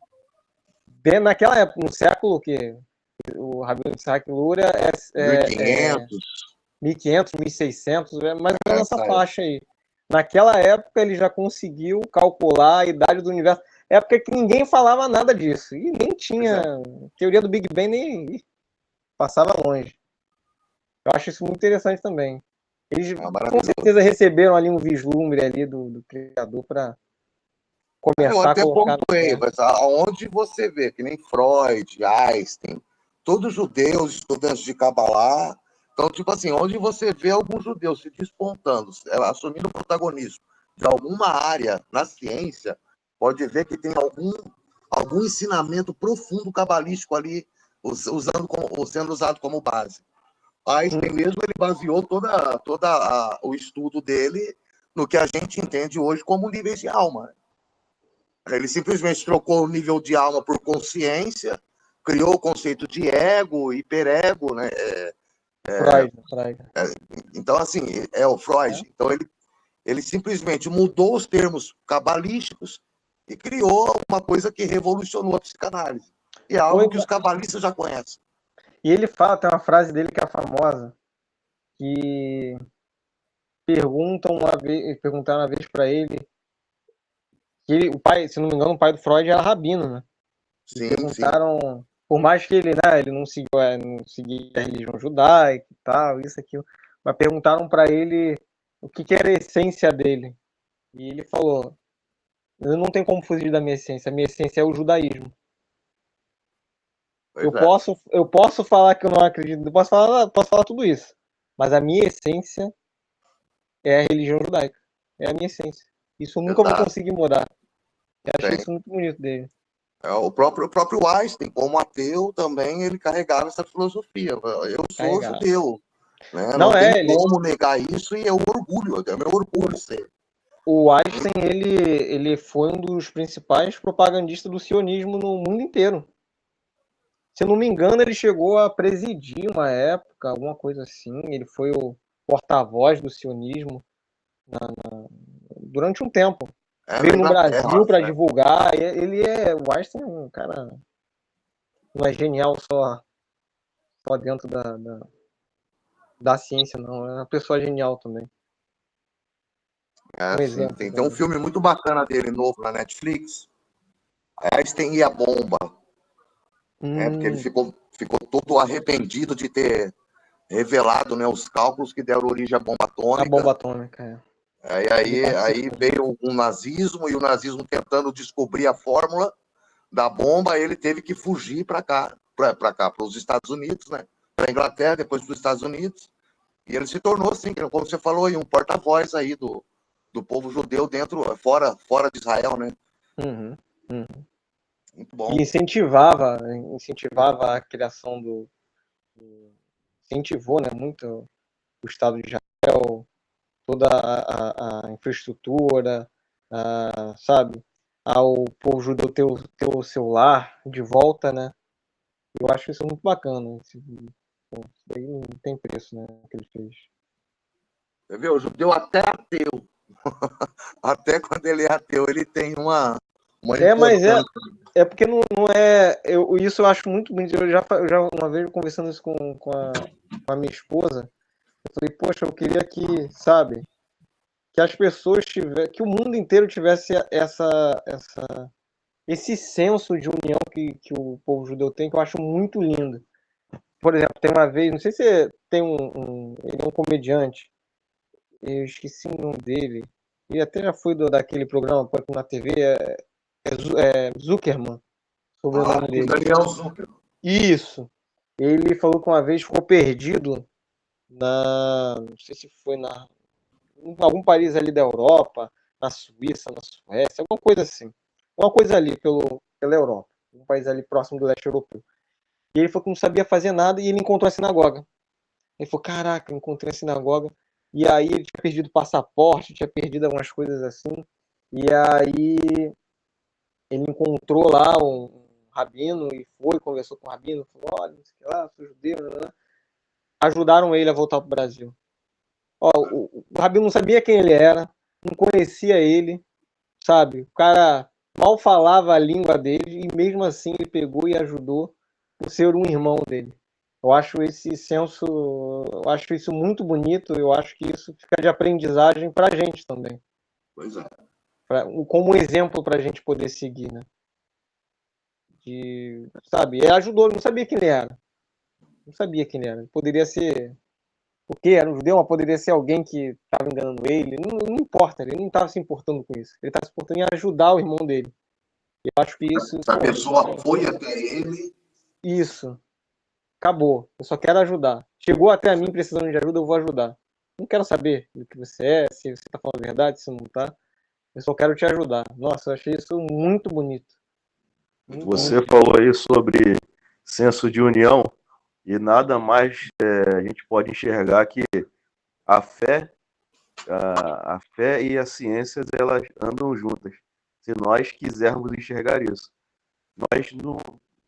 Naquela época, no século que o Rabino Isaac Luria 1500, 1600, mais ou menos essa faixa aí. Naquela época ele já conseguiu calcular a idade do universo. Época que ninguém falava nada disso. E nem tinha teoria do Big Bang, nem passava longe. Eu acho isso muito interessante também. Eles com certeza receberam ali um vislumbre ali do Criador para começar a colocar... Eu até pontuei, mas aonde você vê, que nem Freud, Einstein, todos judeus, estudantes de Kabbalah. Então, tipo assim, onde você vê alguns judeus se despontando, assumindo o protagonismo de alguma área na ciência, pode ver que tem algum ensinamento profundo cabalístico ali, sendo usado como base. Einstein mesmo, ele baseou todo o estudo dele no que a gente entende hoje como níveis de alma. Ele simplesmente trocou o nível de alma por consciência, criou o conceito de ego, hiperego, né? Freud. Então, assim, é o Freud. Então, ele simplesmente mudou os termos cabalísticos e criou uma coisa que revolucionou a psicanálise. E é algo que os cabalistas já conhecem. E ele fala, tem uma frase dele que é famosa, que perguntaram uma vez para ele, que o pai, se não me engano, o pai do Freud era rabino, né? Sim, perguntaram, por mais que ele não seguia a religião judaica e tal, isso, aquilo, mas perguntaram para ele o que era a essência dele. E ele falou: eu não tenho como fugir da minha essência, a minha essência é o judaísmo. Eu posso falar que eu não acredito, posso falar tudo isso, mas a minha essência é a religião judaica, é a minha essência. Isso eu nunca vou conseguir mudar. Eu achei isso muito bonito dele. O próprio Einstein, como ateu, também ele carregava essa filosofia. Eu sou Carregava. judeu, né? Não Não é, tem ele, como negar isso e eu orgulho, é meu orgulho ser. o Einstein, ele foi um dos principais propagandistas do sionismo no mundo inteiro. Se eu não me engano, ele chegou a presidir uma época, alguma coisa assim. Ele foi o porta-voz do sionismo durante um tempo. É na Veio no Inglaterra, Brasil para né? divulgar. O Einstein é um cara, não é genial só dentro da ciência, não. É uma pessoa genial também. Um Sim. exemplo. Tem um filme muito bacana dele, novo, na Netflix. Einstein e a bomba. Porque ele ficou todo arrependido de ter revelado, né, os cálculos que deram origem à bomba A atômica. bomba atômica, é. Aí veio o nazismo, e o nazismo tentando descobrir a fórmula da bomba, ele teve que fugir para cá, para os Estados Unidos, né? Para a Inglaterra, depois para os Estados Unidos. E ele se tornou, assim, como você falou aí, um porta-voz aí do povo judeu fora de Israel, né? Uhum. Muito bom. E incentivava a criação incentivou, né, muito o Estado de Israel, toda a infraestrutura, sabe, ao povo judeu ter o seu lar de volta, né? Eu acho isso muito bacana. Isso daí não tem preço, né, que ele fez. Você vê, o judeu até ateu. Até quando ele é ateu, ele tem uma Mas importância. é porque não é. Isso eu acho muito bonito. Eu já uma vez conversando isso com a minha esposa, eu falei, poxa, eu queria que, sabe, que as pessoas tivessem, que o mundo inteiro tivesse esse senso de união que o povo judeu tem, que eu acho muito lindo. Por exemplo, tem uma vez, não sei se tem ele é um comediante, eu esqueci o nome dele, ele até já foi daquele programa na TV, Zuckerman, sobre o nome dele. Daniel Zuckerman. Isso. Ele falou que uma vez ficou perdido não sei se foi em algum país ali da Europa, na Suíça, na Suécia, alguma coisa assim. Uma coisa ali pela Europa, um país ali próximo do leste europeu. E ele falou que não sabia fazer nada e ele encontrou a sinagoga. Ele falou, caraca, encontrei a sinagoga. E aí ele tinha perdido o passaporte, tinha perdido algumas coisas assim. E aí ele encontrou lá um rabino e conversou com o rabino, falou, olha, não sei o que lá, sou judeu, né? Ajudaram ele a voltar para o Brasil. O rabino não sabia quem ele era, não conhecia ele, sabe? O cara mal falava a língua dele e mesmo assim ele pegou e ajudou por ser um irmão dele. Eu acho isso muito bonito, eu acho que isso fica de aprendizagem para a gente também. Pois é. Como exemplo para a gente poder seguir, né? Sabe, ele ajudou, ele não sabia quem ele era. Não sabia quem ele era. Poderia ser porque era um judeu, mas poderia ser alguém que estava enganando ele. Não importa, ele não estava se importando com isso. Ele estava se importando em ajudar o irmão dele. Eu acho que isso. Se a pessoa foi até ele. Isso. Acabou. Eu só quero ajudar. Chegou até a mim precisando de ajuda, eu vou ajudar. Não quero saber do que você é, se você está falando a verdade, se não está. Eu só quero te ajudar. Nossa, eu achei isso muito bonito. Você falou aí sobre senso de união e nada mais a gente pode enxergar que a fé e a ciência, elas andam juntas. Se nós quisermos enxergar isso, nós não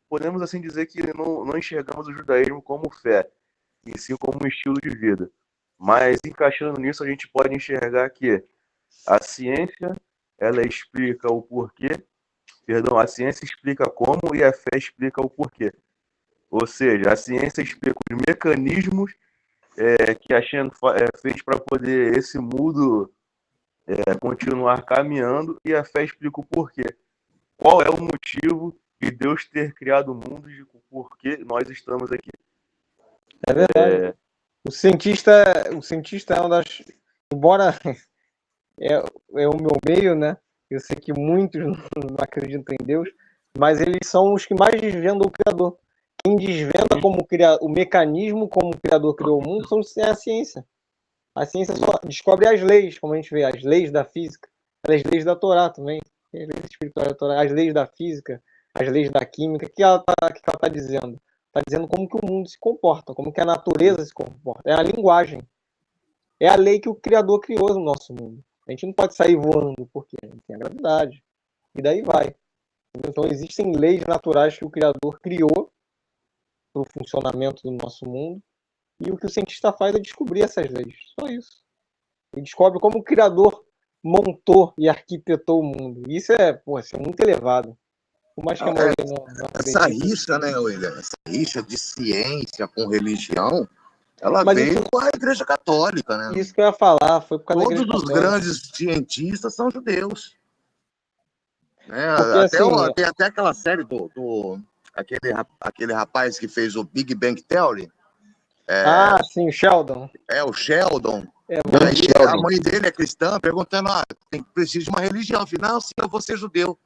podemos assim dizer que não enxergamos o judaísmo como fé, e sim como um estilo de vida. Mas encaixando nisso, a gente pode enxergar que a ciência, ela explica o porquê, a ciência explica como e a fé explica o porquê. Ou seja, a ciência explica os mecanismos que a Shen fez para poder esse mundo continuar caminhando, e a fé explica o porquê. Qual é o motivo de Deus ter criado o mundo e o porquê nós estamos aqui. É verdade. O cientista é uma das... Embora é o meu meio, né? Eu sei que muitos não acreditam em Deus, mas eles são os que mais desvendam o Criador. Quem desvenda o mecanismo como o Criador criou o mundo é a ciência. A ciência só descobre as leis, como a gente vê, as leis da física, as leis da Torá também, as leis espirituais da Torá, as leis da física, as leis da química. O que ela está dizendo? Está dizendo como que o mundo se comporta, como que a natureza se comporta. É a linguagem. É a lei que o Criador criou no nosso mundo. A gente não pode sair voando, porque a gente tem a gravidade. E daí vai. Então existem leis naturais que o Criador criou para o funcionamento do nosso mundo. E o que o cientista faz é descobrir essas leis. Só isso. Ele descobre como o Criador montou e arquitetou o mundo. E isso é muito elevado. Por mais que a maioria não Essa acredite. rixa, né, William? Essa rixa de ciência com religião, ela Mas veio isso- com a Igreja Católica, né? Isso que eu ia falar, foi por causa da Todos Igreja os Católica. grandes cientistas são judeus. Né? Porque assim, Tem até aquela série aquele rapaz que fez o Big Bang Theory, sim, Sheldon. o Sheldon. É, Aí a Sheldon. mãe dele é cristã, perguntando: precisa de uma religião. Eu falei: não, sim, eu vou ser judeu.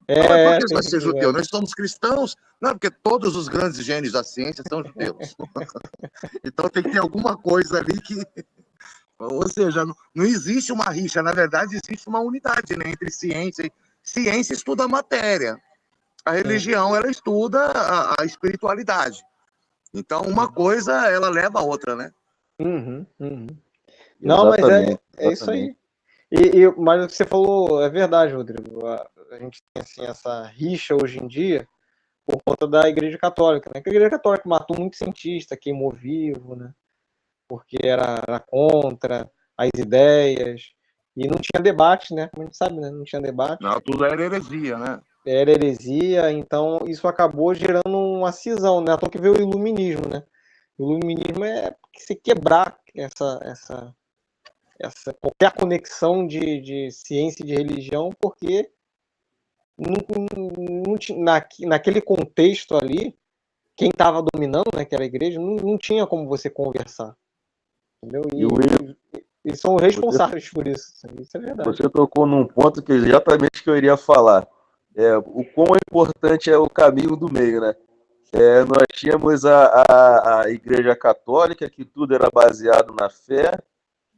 Mas por que você vai ser judeu? Nós somos cristãos? Não, porque todos os grandes gênios da ciência são judeus. Então tem que ter alguma coisa ali que. Ou seja, não existe uma rixa, na verdade, existe uma unidade, né, entre ciência e. Ciência estuda a matéria, a religião ela estuda a espiritualidade. Então, uma coisa ela leva a outra, né? Uhum. Não, mas é isso aí. Mas o que você falou é verdade, Rodrigo. A gente tem assim, essa rixa hoje em dia por conta da Igreja Católica, né? Que a Igreja Católica matou muito cientista, queimou vivo, né? Porque era contra as ideias e não tinha debate, né? Como a gente sabe, né? Não tinha debate. Não, tudo era heresia, né? Era heresia, então isso acabou gerando uma cisão, né? Até que veio o iluminismo, né? O iluminismo é se quebrar qualquer conexão de ciência e de religião, porque naquele contexto ali, quem estava dominando, né, que era a igreja, não tinha como você conversar. Entendeu? E são responsáveis por isso. Isso é verdade. Você tocou num ponto que exatamente que eu iria falar. O quão importante é o caminho do meio, né? Nós tínhamos a Igreja Católica, que tudo era baseado na fé.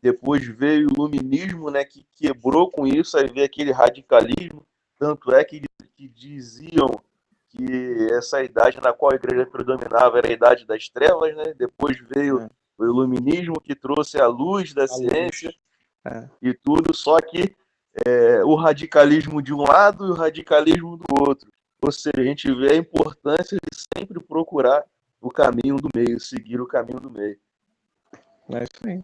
Depois veio o Iluminismo, né, que quebrou com isso, aí veio aquele radicalismo. Tanto é que diziam que essa idade na qual a igreja predominava era a idade das trevas, né? Depois veio o Iluminismo, que trouxe a luz da ciência e tudo, só que o radicalismo de um lado e o radicalismo do outro. Ou seja, a gente vê a importância de sempre procurar o caminho do meio, seguir o caminho do meio. É isso aí.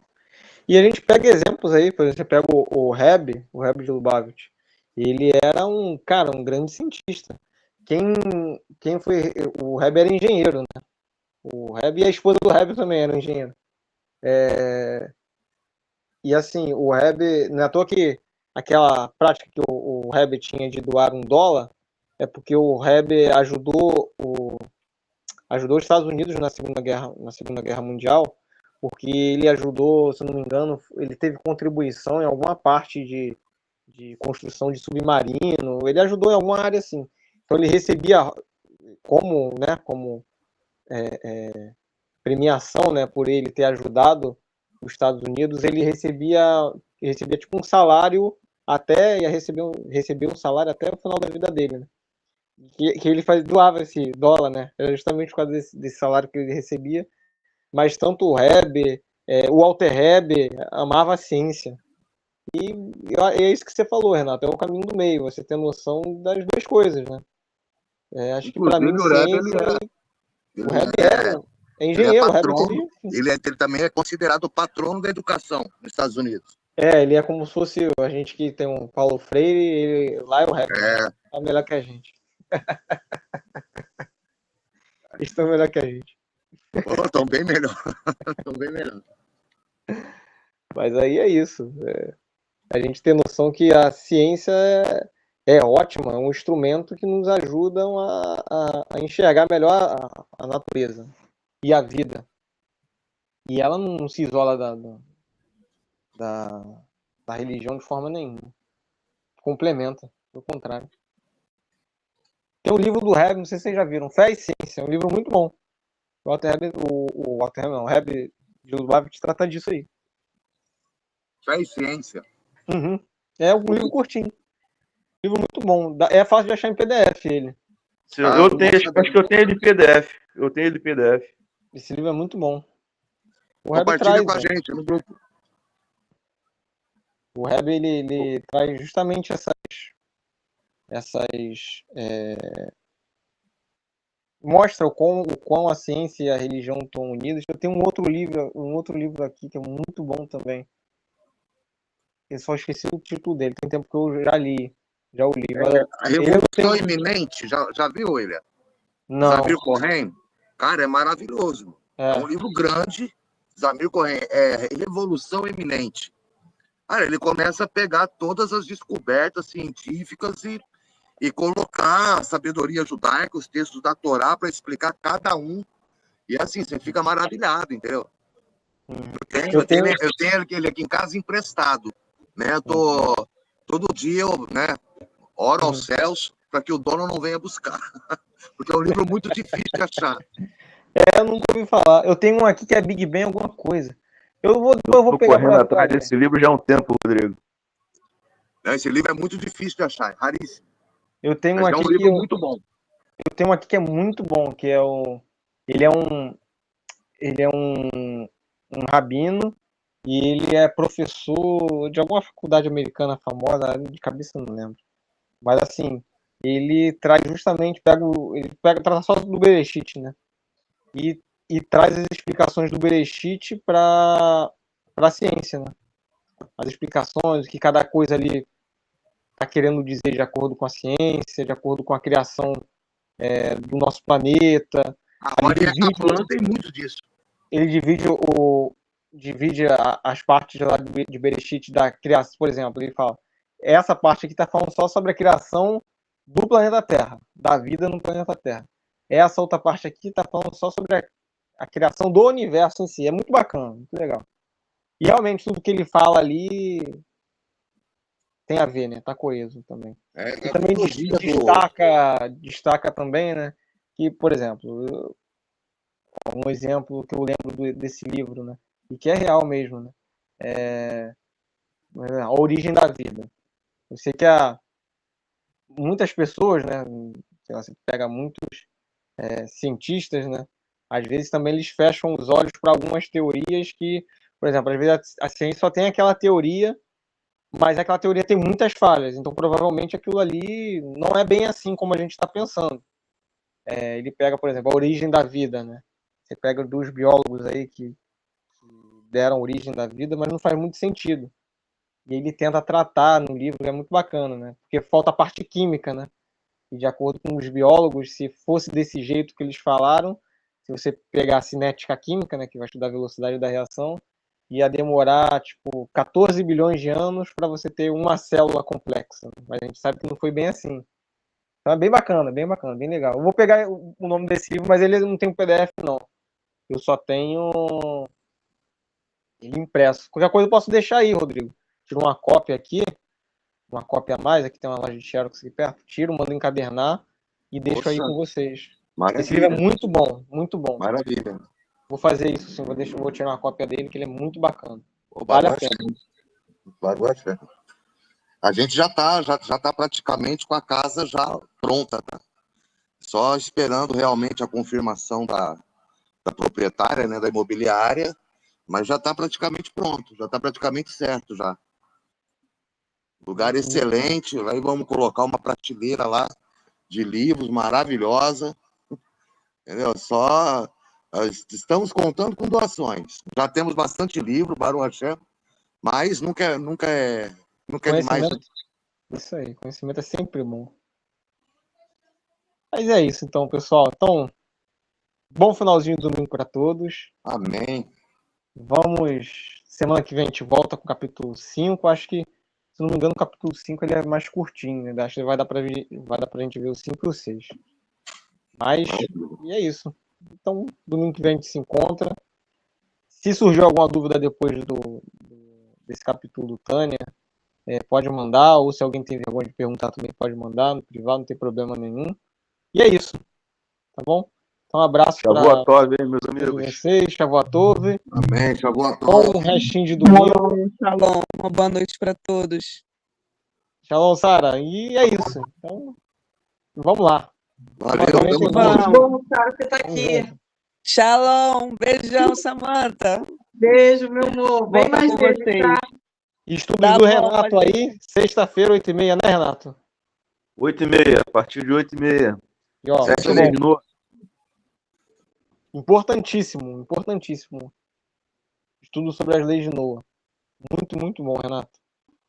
E a gente pega exemplos aí, por exemplo, você pega o Rebbe de Lubavitch. Ele era um grande cientista. Quem foi... O Rebbe era engenheiro, né? O Rebbe e a esposa do Rebbe também eram engenheiro. E assim, o Rebbe... Não é à toa que aquela prática que o Rebbe tinha de doar $1 é porque o Rebbe ajudou os Estados Unidos na Segunda Guerra Mundial, porque ele ajudou, se não me engano, ele teve contribuição em alguma parte de construção de submarino, ele ajudou em alguma área assim. Então ele recebia como premiação, né, por ele ter ajudado os Estados Unidos, ele recebia tipo um salário ia receber um salário até o final da vida dele, né? Que ele doava esse $, né? Era justamente por causa desse salário que ele recebia. Mas tanto o Rebbe, o Walter Rebbe amava a ciência. E é isso que você falou, Renato, é o caminho do meio, você tem noção das duas coisas, né? Acho que para mim, ciência... O Rebbe é engenheiro, o Rebbe ele também é considerado o patrono da educação nos Estados Unidos. Ele é como se fosse a gente que tem um Paulo Freire, lá é o Rebbe, tá melhor que a gente. Eles estão melhor que a gente. Estão bem melhor. Estão bem melhor. Mas aí é isso. A gente tem noção que a ciência é ótima, é um instrumento que nos ajuda a enxergar melhor a natureza e a vida. E ela não se isola da religião de forma nenhuma. Complementa, pelo contrário. Tem um livro do Rebbe, não sei se vocês já viram, Fé e Ciência, é um livro muito bom. O Rebbe de Lubavitch trata disso aí. Fé e Ciência. Uhum. É um livro curtinho. Livro muito bom. É fácil de achar em PDF ele. Eu tenho, acho que eu tenho ele de PDF. Eu tenho ele de PDF. Esse livro é muito bom. O Reb Compartilha traz, com a gente no grupo. o Reb, ele traz justamente mostra o quão a ciência e a religião estão unidas. Eu tenho um outro livro aqui que é muito bom também. Eu só esqueci o título dele. Tem tempo que eu já o li. A Revolução Iminente, já viu, William? Não. Zamir Cohen? Cara, é maravilhoso. É um livro grande. Zamir Cohen, Revolução Iminente. Cara, ele começa a pegar todas as descobertas científicas e colocar a sabedoria judaica, os textos da Torá, para explicar cada um. E assim, você fica maravilhado, entendeu? Eu tenho ele aqui em casa emprestado. Né? Todo dia eu oro aos céus para que o dono não venha buscar. Porque é um livro muito difícil de achar. Eu nunca ouvi falar. Eu tenho um aqui que é Big Bang alguma coisa. Eu vou pegar correndo atrás desse livro já há um tempo, Rodrigo. Esse livro é muito difícil de achar, é raríssimo. Eu tenho um aqui muito bom. Eu tenho um aqui que é muito bom, que é ele é um rabino e ele é professor de alguma faculdade americana famosa, de cabeça eu não lembro. Mas assim, ele traz justamente, trata só do Bereshit, né? E traz as explicações do Bereshit para a ciência, né? As explicações, o que cada coisa ali está querendo dizer de acordo com a ciência, de acordo com a criação do nosso planeta. A Orienta Planta tem muito disso. Ele divide as partes lá de Bereshit da criação, por exemplo, ele fala, essa parte aqui está falando só sobre a criação do planeta Terra, da vida no planeta Terra. Essa outra parte aqui está falando só sobre a criação do universo em si. É muito bacana, muito legal. E realmente tudo que ele fala ali tem a ver, né? Tá coeso também. E também destaca também, né? Que, por exemplo, um exemplo que eu lembro desse livro, né? E que é real mesmo, né? A origem da vida. Eu sei que muitas pessoas, né? Sei lá, você pega muitos cientistas, né? Às vezes também eles fecham os olhos para algumas teorias que, por exemplo, às vezes a ciência só tem aquela teoria, mas aquela teoria tem muitas falhas, então provavelmente aquilo ali não é bem assim como a gente está pensando. Ele pega, por exemplo, a origem da vida, né? Você pega dos biólogos aí que deram origem da vida, mas não faz muito sentido. E ele tenta tratar no livro, é muito bacana, né? Porque falta a parte química, né? E de acordo com os biólogos, se fosse desse jeito que eles falaram, se você pegar a cinética química, né, que vai estudar a velocidade da reação, ia demorar, 14 bilhões de anos para você ter uma célula complexa. Mas a gente sabe que não foi bem assim. Então é bem bacana, bem legal. Eu vou pegar o nome desse livro, mas ele não tem um PDF, não. Eu só tenho ele impresso. Qualquer coisa eu posso deixar aí, Rodrigo. Tiro uma cópia aqui, uma cópia a mais, aqui tem uma loja de Xerox aqui perto, tiro, mando encadernar e deixo aí com vocês. Maravilha. Esse livro é muito bom, muito bom. Maravilha. Vou fazer isso sim, vou tirar uma cópia dele, que ele é muito bacana. Vale a pena. A gente já tá praticamente com a casa já pronta, tá? Só esperando realmente a confirmação da proprietária, né, da imobiliária, mas já está praticamente pronto, já está praticamente certo já. Lugar excelente, aí vamos colocar uma prateleira lá de livros maravilhosa, entendeu? Só estamos contando com doações. Já temos bastante livro, Baruch Hashem, mas nunca é demais. Isso aí, conhecimento é sempre bom. Mas é isso então, pessoal. Então, bom finalzinho de domingo para todos. Amém. Semana que vem a gente volta com o capítulo 5. Acho que, se não me engano, o capítulo 5 ele é mais curtinho, né? Acho que vai dar pra gente ver o 5 e o 6. Mas, e é isso. Então, domingo que vem a gente se encontra. Se surgiu alguma dúvida depois desse capítulo do Tânia, pode mandar, ou se alguém tem vergonha de perguntar também pode mandar no privado, não tem problema nenhum. E é isso, tá bom? Então, um abraço para meus amigos. vocês, Shavuatov. Amém, Shavuatov. Bom restinho de domingo. Shalom, uma boa noite para todos. Shalom, Sara. E é isso. Então, vamos lá. Valeu, Boa tamo noite, junto. irmão. Bom, cara, você tá Tamo aqui. junto. Shalom, beijão, Samanta. Beijo, meu amor. Vem Bom mais com vezes, vocês. tá? Estudos Tá do bom, Renato pode aí, sexta-feira, 8h30, né, Renato? 8h30, a partir de 8h30. E, ó, Certo, muito Lei bom. de Noah. Importantíssimo, importantíssimo. Estudo sobre as leis de Noah. Muito, muito bom, Renato.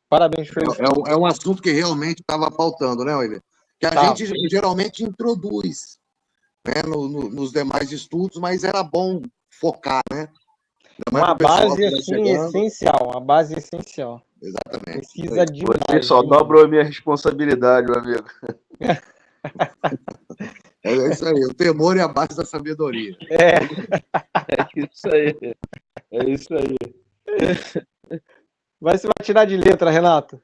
Parabéns pelo estudo. É um assunto que realmente estava faltando, né, William? Que a Tá. gente geralmente introduz, né, nos demais estudos, mas era bom focar, né? Ainda mais Uma pro pessoal base, que vai assim, chegando. essencial. Uma base essencial. Exatamente. Precisa demais. Você só demais. dobrou a minha responsabilidade, meu amigo. É isso aí. O temor é a base da sabedoria. É, É isso aí. É isso aí. vai se vai tirar de letra, Renato.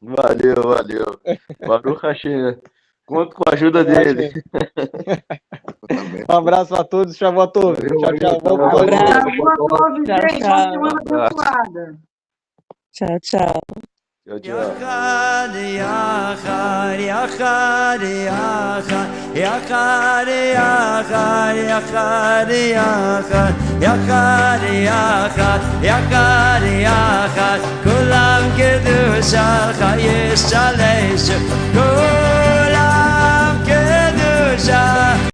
Valeu, valeu. Baruch Hashem. Conto com a ajuda dele. Também. Um abraço a todos, Shavuot. Valeu, Tchau, tchau. valeu. Bom final de Abraço. semana. Boa noite, Tchau, gente. tchau. Uma semana abençoada. Tchau, tchau. Tchau, tchau. Yachad, yachad, yachad, yachad, yachad, yachad, yachad, yachad, yachad, yachad, yachad, yachad, kulam kedusha, chayesh shalesh, kulam kedusha.